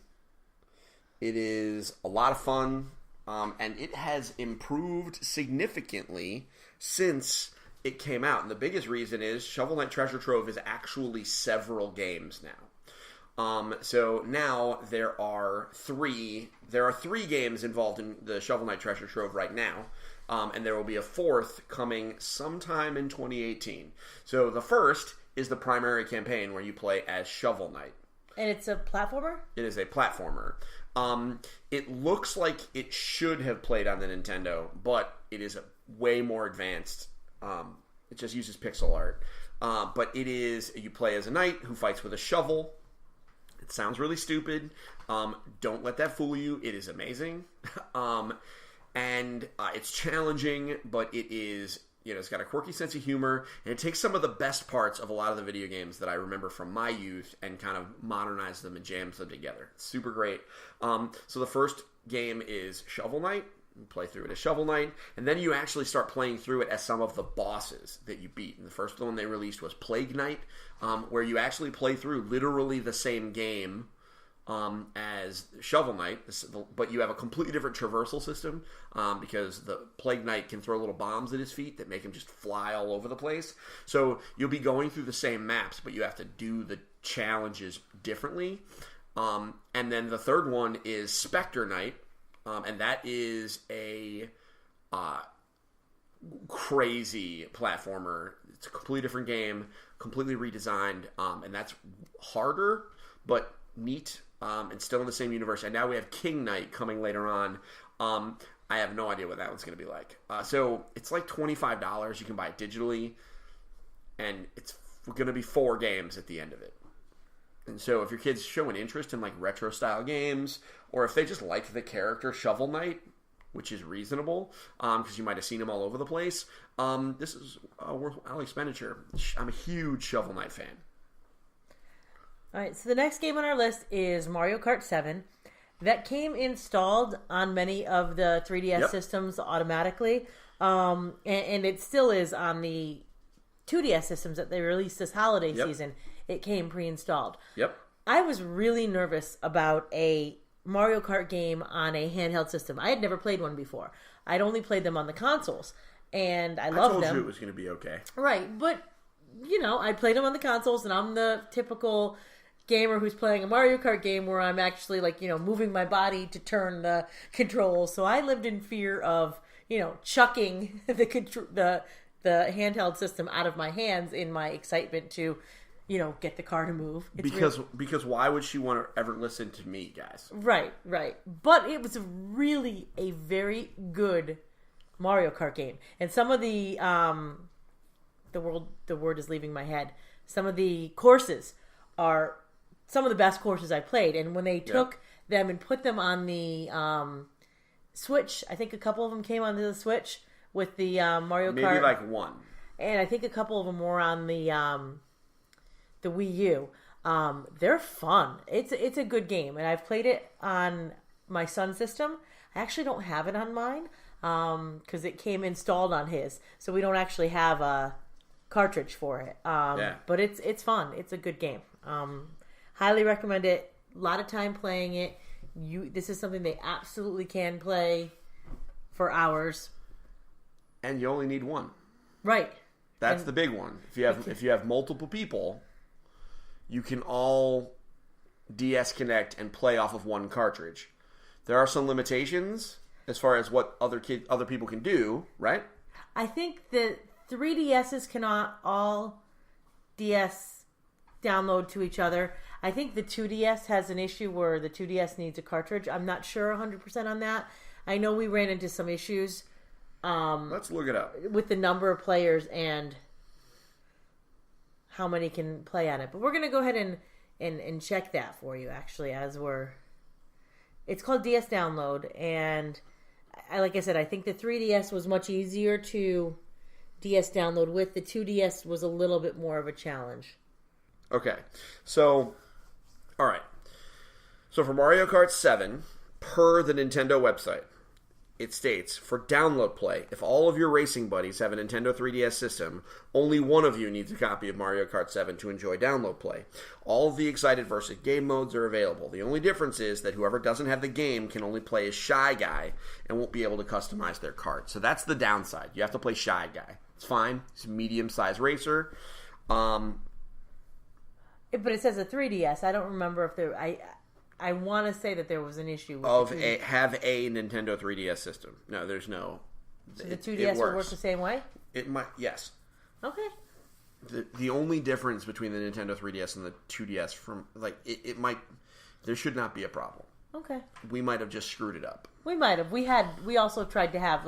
It is a lot of fun, and it has improved significantly since it came out. And the biggest reason is Shovel Knight Treasure Trove is actually several games now. So now there are three games involved in the Shovel Knight Treasure Trove right now, and there will be a 4th coming sometime in 2018. So the first is the primary campaign where you play as Shovel Knight. And it's a platformer? It is a platformer. It looks like it should have played on the Nintendo, but it is way more advanced. It just uses pixel art. But you play as a knight who fights with a shovel. It sounds really stupid. Don't let that fool you. It is amazing. And it's challenging, but it is... it's got a quirky sense of humor, and it takes some of the best parts of a lot of the video games that I remember from my youth and kind of modernizes them and jams them together. It's super great. So the first game is Shovel Knight. You play through it as Shovel Knight, and then you actually start playing through it as some of the bosses that you beat. And the first one they released was Plague Knight, where you actually play through literally the same game as Shovel Knight, but you have a completely different traversal system because the Plague Knight can throw little bombs at his feet that make him just fly all over the place. So you'll be going through the same maps, but you have to do the challenges differently. And then the third one is Spectre Knight, and that is a crazy platformer. It's a completely different game, completely redesigned, and that's harder, but neat, and still in the same universe. And now we have King Knight coming later on. I have no idea what that one's going to be like. So it's like $25. You can buy it digitally, and it's going to be 4 games at the end of it. And so if your kids show an interest in like retro style games, or if they just like the character Shovel Knight, which is reasonable, because you might have seen him all over the place, this is a worthwhile expenditure. I'm a huge Shovel Knight fan. All right, so the next game on our list is Mario Kart 7. That came installed on many of the 3DS systems automatically, and it still is on the 2DS systems that they released this holiday season. It came pre-installed. Yep. I was really nervous about a Mario Kart game on a handheld system. I had never played one before. I'd only played them on the consoles, and I loved them. I told you it was going to be okay. Right, but, I played them on the consoles, and I'm the typical gamer who's playing a Mario Kart game where I'm actually, moving my body to turn the controls. So I lived in fear of, chucking the handheld system out of my hands in my excitement to get the car to move. Because why would she want to ever listen to me, guys? Right. But it was really a very good Mario Kart game. And some of the word is leaving my head. Some of the courses are some of the best courses I played. And when they took them and put them on the Switch, I think a couple of them came onto the Switch with the Mario Kart. Maybe like one. And I think a couple of them were on the Wii U. They're fun. It's a good game, and I've played it on my son's system. I actually don't have it on mine because it came installed on his, so we don't actually have a cartridge for it. But it's fun. It's a good game. Highly recommend it. A lot of time playing it. This is something they absolutely can play for hours. And you only need one. Right. That's the big one. If you have multiple people, you can all DS Connect and play off of one cartridge. There are some limitations as far as what other people can do, right? I think the 3DSs cannot all DS download to each other. I think the 2DS has an issue where the 2DS needs a cartridge. I'm not sure 100% on that. I know we ran into some issues. Let's look it up. With the number of players and how many can play on it. But we're going to go ahead and check that for you, actually, it's called DS Download, and like I said, I think the 3DS was much easier to DS download with. The 2DS was a little bit more of a challenge. Okay, so, all right. So for Mario Kart 7, per the Nintendo website, it states, for download play, if all of your racing buddies have a Nintendo 3DS system, only one of you needs a copy of Mario Kart 7 to enjoy download play. All of the Excited versus game modes are available. The only difference is that whoever doesn't have the game can only play as Shy Guy and won't be able to customize their kart. So that's the downside. You have to play Shy Guy. It's fine. He's a medium-sized racer. But it says a 3DS. I don't remember if there... I want to say that there was an issue with have a Nintendo 3DS system. No, there's no. So the 2DS will work the same way? It might, yes. Okay. The only difference between the Nintendo 3DS and the 2DS it might, there should not be a problem. Okay. We might have just screwed it up. We might have. We also tried to have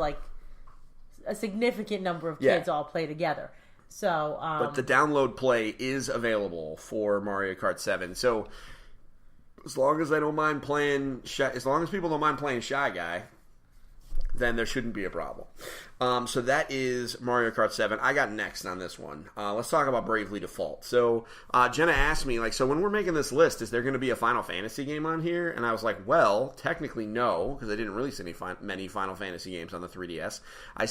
a significant number of kids all play together. So, but the download play is available for Mario Kart 7. So, as long as people don't mind playing Shy Guy, then there shouldn't be a problem. So that is Mario Kart 7. I got next on this one. Let's talk about Bravely Default. So Jenna asked me, so when we're making this list, is there going to be a Final Fantasy game on here? And I was like, well, technically no, because they didn't release many Final Fantasy games on the 3DS. I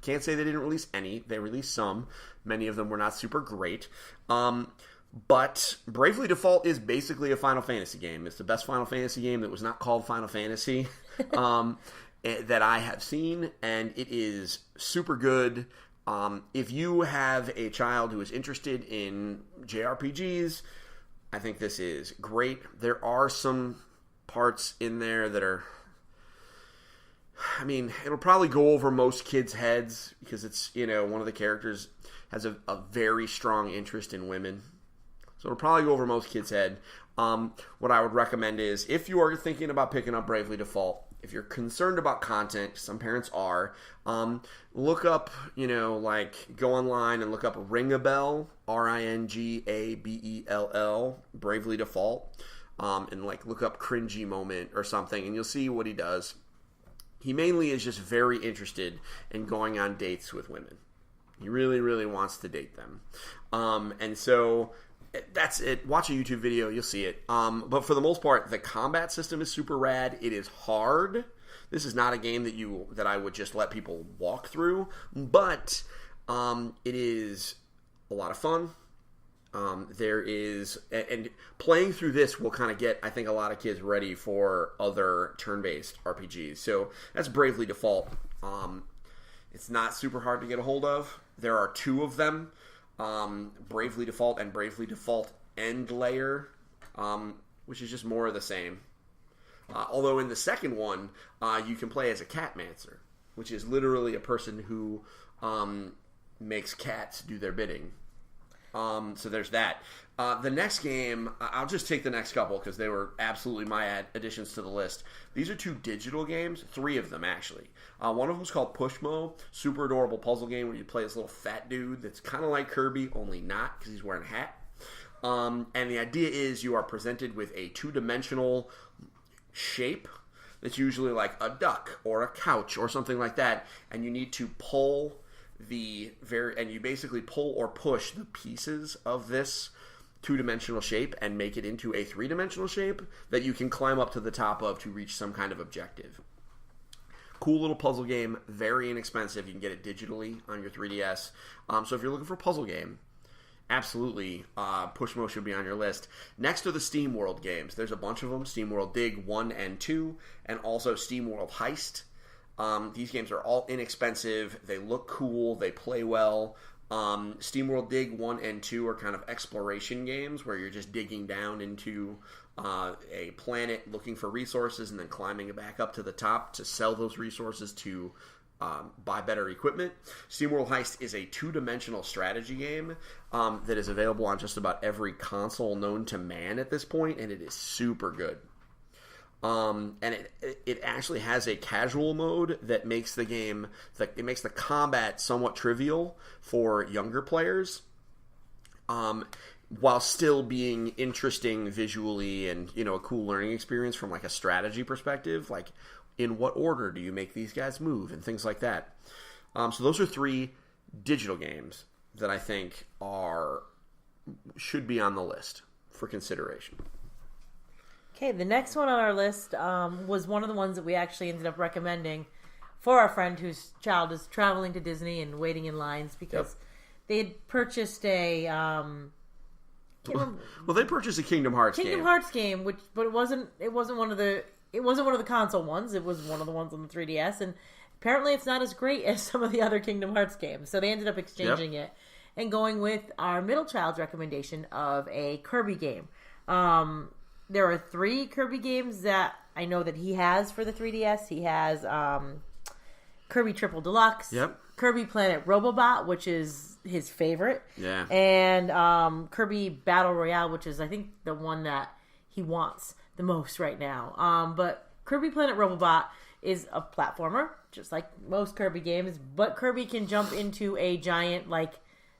can't say they didn't release any. They released some. Many of them were not super great. But Bravely Default is basically a Final Fantasy game. It's the best Final Fantasy game that was not called Final Fantasy that I have seen, and it is super good. If you have a child who is interested in JRPGs, I think this is great. There are some parts in there that are... I mean, it'll probably go over most kids' heads because it's, one of the characters has a very strong interest in women. So it'll probably go over most kids' head. What I would recommend is, if you are thinking about picking up Bravely Default, if you're concerned about content, some parents are, look up, go online and look up Ring a Bell, Ringabell, Bravely Default, and look up Cringy Moment or something, and you'll see what he does. He mainly is just very interested in going on dates with women. He really, really wants to date them. And so that's it. Watch a YouTube video, you'll see it. But for the most part, the combat system is super rad. It is hard. This is not a game that I would just let people walk through, but it is a lot of fun. There is, and playing through this will kind of get, I think, a lot of kids ready for other turn-based RPGs. So that's Bravely Default. It's not super hard to get a hold of. There are 2 of them, Bravely Default and Bravely Default End Layer, which is just more of the same. Although in the second one, you can play as a Catmancer, which is literally a person who makes cats do their bidding. So there's that. The next game, I'll just take the next couple because they were absolutely my additions to the list. These are 2 digital games, 3 of them actually. One of them is called Pushmo, super adorable puzzle game where you play this little fat dude that's kind of like Kirby, only not because he's wearing a hat. And the idea is you are presented with a 2-dimensional shape that's usually like a duck or a couch or something like that, and you need to pull and you basically pull or push the pieces of this 2-dimensional shape and make it into a 3-dimensional shape that you can climb up to the top of to reach some kind of objective. Cool little puzzle game, very inexpensive. You can get it digitally on your 3DS. So if you're looking for a puzzle game, absolutely, Pushmo should be on your list. Next are the SteamWorld games. There's a bunch of them, SteamWorld Dig 1 and 2, and also SteamWorld Heist. These games are all inexpensive. They look cool. They play well. SteamWorld Dig 1 and 2 are kind of exploration games where you're just digging down into a planet looking for resources and then climbing back up to the top to sell those resources to buy better equipment. SteamWorld Heist is a 2-dimensional strategy game that is available on just about every console known to man at this point, and it is super good. And it actually has a casual mode that makes the game, it makes the combat somewhat trivial for younger players, while still being interesting visually and, a cool learning experience from a strategy perspective, like in what order do you make these guys move and things like that. So those are 3 digital games that I think should be on the list for consideration. Okay, the next one on our list was one of the ones that we actually ended up recommending for our friend whose child is traveling to Disney and waiting in lines because they had purchased a... they purchased a Kingdom Hearts game. But it wasn't one of the console ones. It was one of the ones on the 3DS, and apparently it's not as great as some of the other Kingdom Hearts games. So they ended up exchanging it and going with our middle child's recommendation of a Kirby game. There are 3 Kirby games that I know that he has for the 3DS. He has Kirby Triple Deluxe, Kirby Planet Robobot, which is his favorite, and Kirby Battle Royale, which is, I think, the one that he wants the most right now. But Kirby Planet Robobot is a platformer, just like most Kirby games, but Kirby can jump into a giant,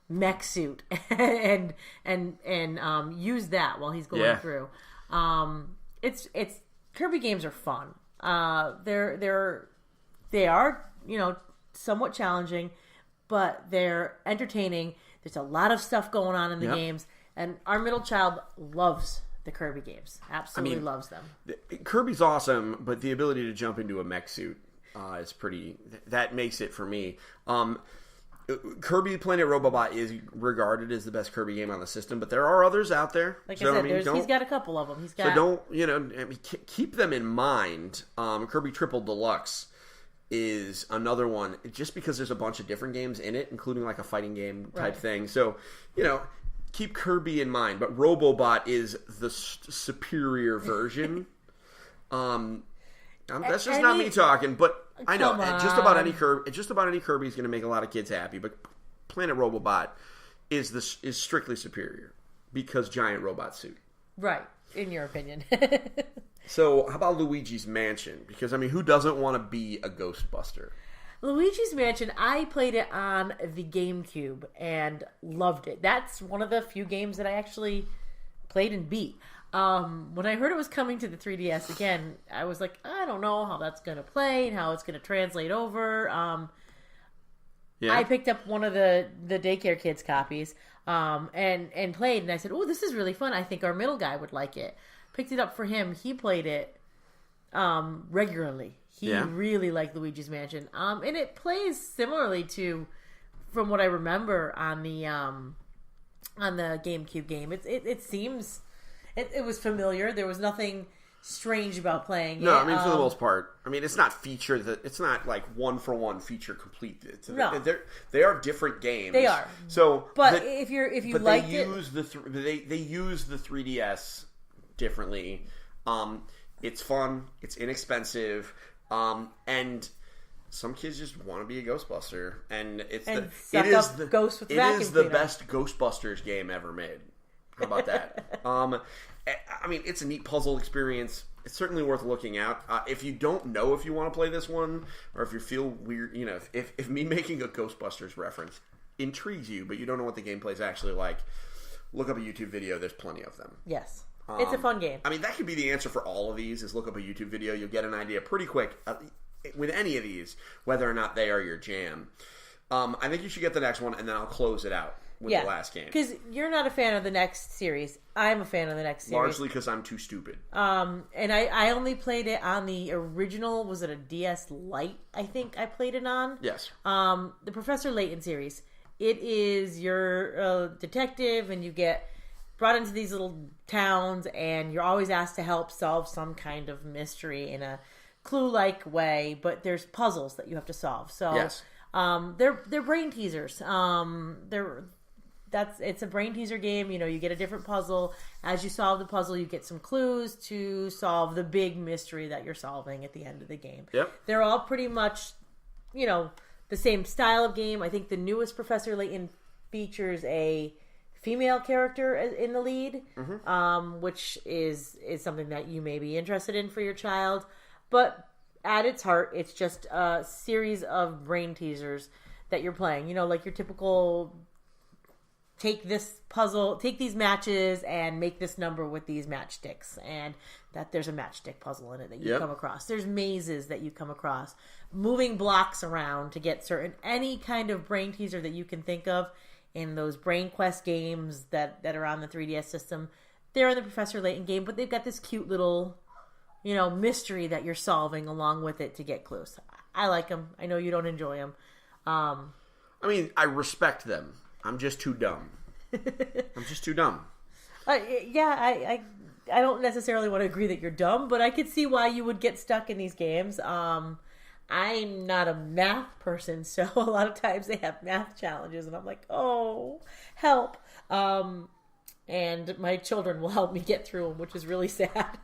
mech suit and use that while he's going through. It's Kirby games are fun. They are, somewhat challenging, but they're entertaining. There's a lot of stuff going on in the games, and our middle child loves the Kirby games. Absolutely loves them. Kirby's awesome, but the ability to jump into a mech suit is that makes it for me. Kirby Planet Robobot is regarded as the best Kirby game on the system, but there are others out there. Like I said, he's got a couple of them. Keep them in mind. Kirby Triple Deluxe is another one, just because there's a bunch of different games in it, including a fighting game type thing. So, keep Kirby in mind, but Robobot is the superior version. That's just not me talking, but I know just about any Kirby is going to make a lot of kids happy. But Planet Robobot is strictly superior because giant robot suit. Right, in your opinion. So, how about Luigi's Mansion? Because, I mean, who doesn't want to be a Ghostbuster? Luigi's Mansion, I played it on the GameCube and loved it. That's one of the few games that I actually played and beat. When I heard it was coming to the 3DS again, I was like, I don't know how that's going to play and how it's going to translate over. I picked up one of the daycare kids' copies and played, and I said, oh, this is really fun. I think our middle guy would like it. Picked it up for him. He played it regularly. He really liked Luigi's Mansion. And it plays similarly to, from what I remember on the GameCube game. It seems it was familiar. There was nothing strange about playing it. No, I mean, for the most part. I mean, it's not it's not like one for one feature complete. No. They are different games. They are. So, but if you liked it, they use the 3DS differently. It's fun. It's inexpensive. And some kids just want to be a Ghostbuster, and it is the best Ghostbusters game ever made. How about that? I mean, it's a neat puzzle experience. It's certainly worth looking at. If you don't know if you want to play this one, or if you feel weird, if me making a Ghostbusters reference intrigues you, but you don't know what the gameplay is actually like, look up a YouTube video. There's plenty of them. Yes. It's a fun game. I mean, that could be the answer for all of these, is look up a YouTube video. You'll get an idea pretty quick with any of these, whether or not they are your jam. I think you should get the next one, and then I'll close it out with the last game. Because you're not a fan of the next series. I'm a fan of the next series. Largely because I'm too stupid. And I only played it on the original, was it a DS Lite, I think I played it on? Yes. The Professor Layton series. It is you're a detective, and you get brought into these little towns, and you're always asked to help solve some kind of mystery in a clue-like way, but there's puzzles that you have to solve. So yes. They're brain teasers. It's a brain teaser game. You get a different puzzle. As you solve the puzzle, you get some clues to solve the big mystery that you're solving at the end of the game. Yep. They're all pretty much, the same style of game. I think the newest Professor Layton features a female character in the lead, which is something that you may be interested in for your child. But at its heart, it's just a series of brain teasers that you're playing. Like your typical take these matches and make this number with these matchsticks, and that there's a matchstick puzzle in it that you come across. There's mazes that you come across, moving blocks around to get any kind of brain teaser that you can think of in those Brain Quest games that are on the 3DS system. They're in the Professor Layton game, but they've got this cute little, mystery that you're solving along with it to get clues. I like them. I know you don't enjoy them. I mean, I respect them. I'm just too dumb. I don't necessarily want to agree that you're dumb, but I could see why you would get stuck in these games. I'm not a math person, so a lot of times they have math challenges, and I'm like, oh, help. And my children will help me get through them, which is really sad.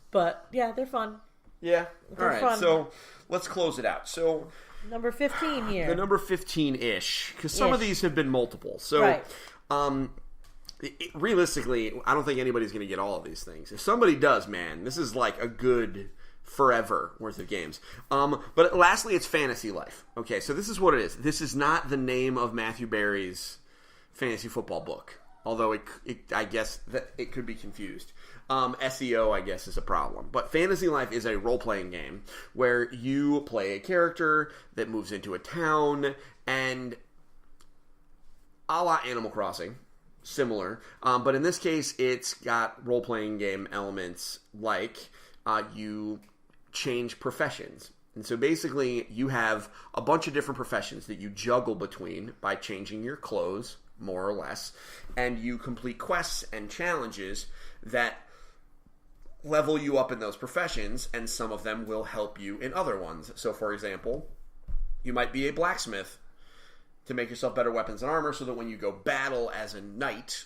But, yeah, they're fun. Yeah. They're all right, fun. So let's close it out. So number 15 here. The number 15-ish, because some of these have been multiple. So, right. Realistically, I don't think anybody's going to get all of these things. If somebody does, man, this is like a good forever worth of games. But lastly, it's Fantasy Life. Okay, so this is what it is. This is not the name of Matthew Berry's fantasy football book, although I guess that it could be confused. SEO, I guess, is a problem. But Fantasy Life is a role-playing game where you play a character that moves into a town, and a la Animal Crossing, similar. But in this case, it's got role-playing game elements like you change professions. And so basically, you have a bunch of different professions that you juggle between by changing your clothes, more or less, and you complete quests and challenges that level you up in those professions, and some of them will help you in other ones. So, for example, you might be a blacksmith to make yourself better weapons and armor so that when you go battle as a knight,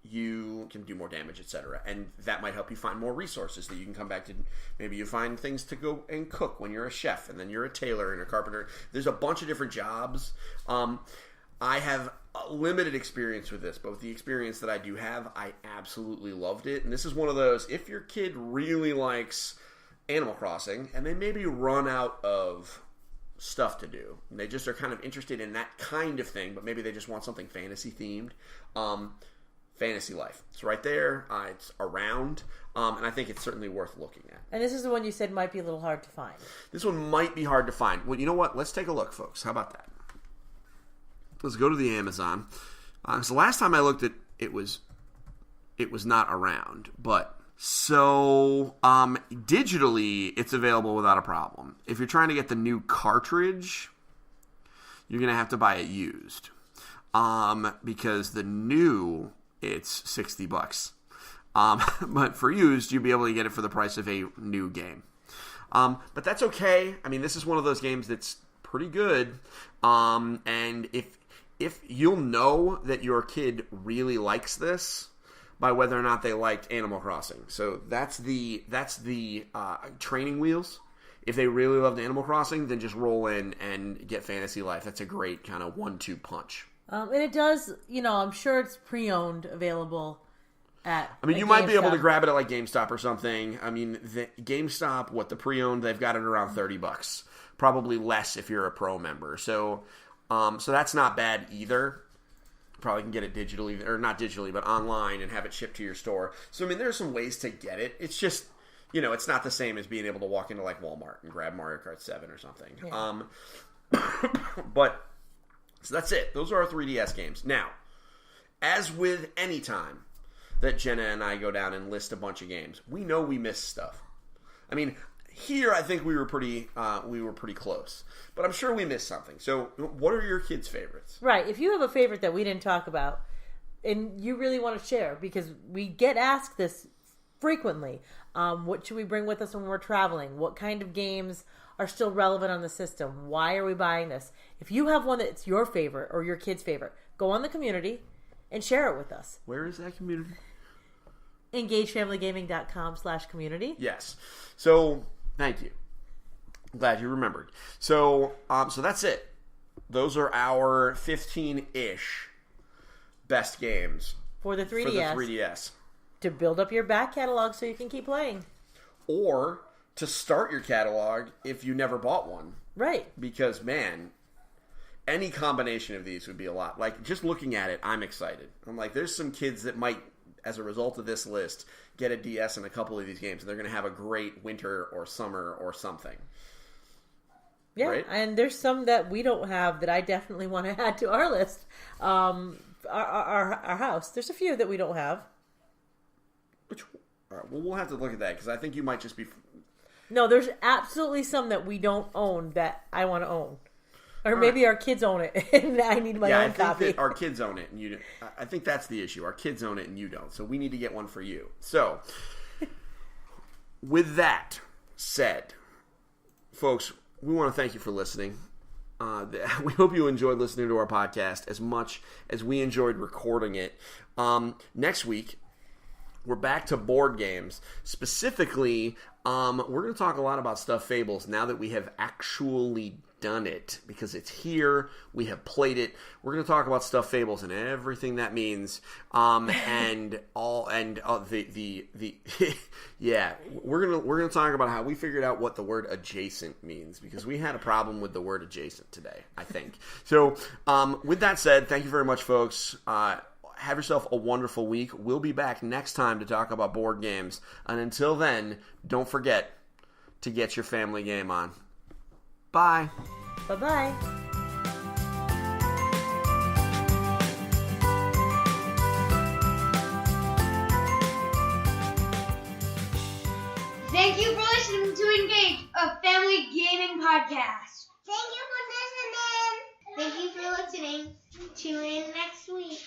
you can do more damage, etc. And that might help you find more resources that you can come back to. Maybe you find things to go and cook when you're a chef, and then you're a tailor and a carpenter. There's a bunch of different jobs. I have a limited experience with this, but with the experience that I do have, I absolutely loved it. And this is one of those, if your kid really likes Animal Crossing, and they maybe run out of stuff to do, and they just are kind of interested in that kind of thing, but maybe they just want something fantasy themed, Fantasy Life. It's right there. It's around. And I think it's certainly worth looking at. And this is the one you said might be a little hard to find. This one might be hard to find. Well, you know what? Let's take a look, folks. How about that? Let's go to the Amazon. So last time I looked at it was not around. But so digitally, it's available without a problem. If you're trying to get the new cartridge, you're going to have to buy it used. Because the new, it's $60. But for used, you'll be able to get it for the price of a new game. But that's okay. I mean, this is one of those games that's pretty good. And if you'll know that your kid really likes this by whether or not they liked Animal Crossing. So that's the training wheels. If they really loved Animal Crossing, then just roll in and get Fantasy Life. That's a great kind of 1-2 punch. And it does, I'm sure it's pre-owned available at you might be able to grab it at like GameStop or something. I mean, the GameStop, the pre-owned, they've got it around $30. Probably less if you're a pro member. So that's not bad either. Probably can get it digitally, or not digitally, but online and have it shipped to your store. So, I mean, there's some ways to get it. It's just, it's not the same as being able to walk into like Walmart and grab Mario Kart 7 or something. Yeah. But, so that's it. Those are our 3DS games. Now, as with any time that Jenna and I go down and list a bunch of games, we know we miss stuff. I mean, here I think we were pretty close, but I'm sure we missed something. So, what are your kids' favorites? Right. If you have a favorite that we didn't talk about, and you really want to share, because we get asked this frequently, what should we bring with us when we're traveling? What kind of games are still relevant on the system? Why are we buying this? If you have one that's your favorite or your kid's favorite, go on the community and share it with us. Where is that community? EngageFamilyGaming.com/community. Yes. So, thank you. I'm glad you remembered. So that's it. Those are our 15-ish best games for the 3DS. To build up your back catalog so you can keep playing. Or to start your catalog if you never bought one. Right. Because, man, any combination of these would be a lot. Like, just looking at it, I'm excited. I'm like, there's some kids that might, as a result of this list, get a DS in a couple of these games, and they're going to have a great winter or summer or something. Yeah, right? And there's some that we don't have that I definitely want to add to our list. Our house. There's a few that we don't have. All right, well, we'll have to look at that, because I think you might just be... No, there's absolutely some that we don't own that I want to own. Or maybe our kids own it, and I need my own copy. I think that our kids own it, and you don't. I think that's the issue. Our kids own it, and you don't. So we need to get one for you. So, with that said, folks, we want to thank you for listening. We hope you enjoyed listening to our podcast as much as we enjoyed recording it. Next week, we're back to board games. Specifically, we're going to talk a lot about Stuffed Fables now that we have actually done it, because it's here. We have played it. We're going to talk about Stuffed Fables and everything that means. And yeah, we're going to talk about how we figured out what the word adjacent means, because we had a problem with the word adjacent today, I think. So, with that said, thank you very much, folks. Have yourself a wonderful week. We'll be back next time to talk about board games. And until then, don't forget to get your family game on. Bye. Bye-bye. Thank you for listening to Engage, a family gaming podcast. Thank you for listening. Thank you for listening. Tune in next week.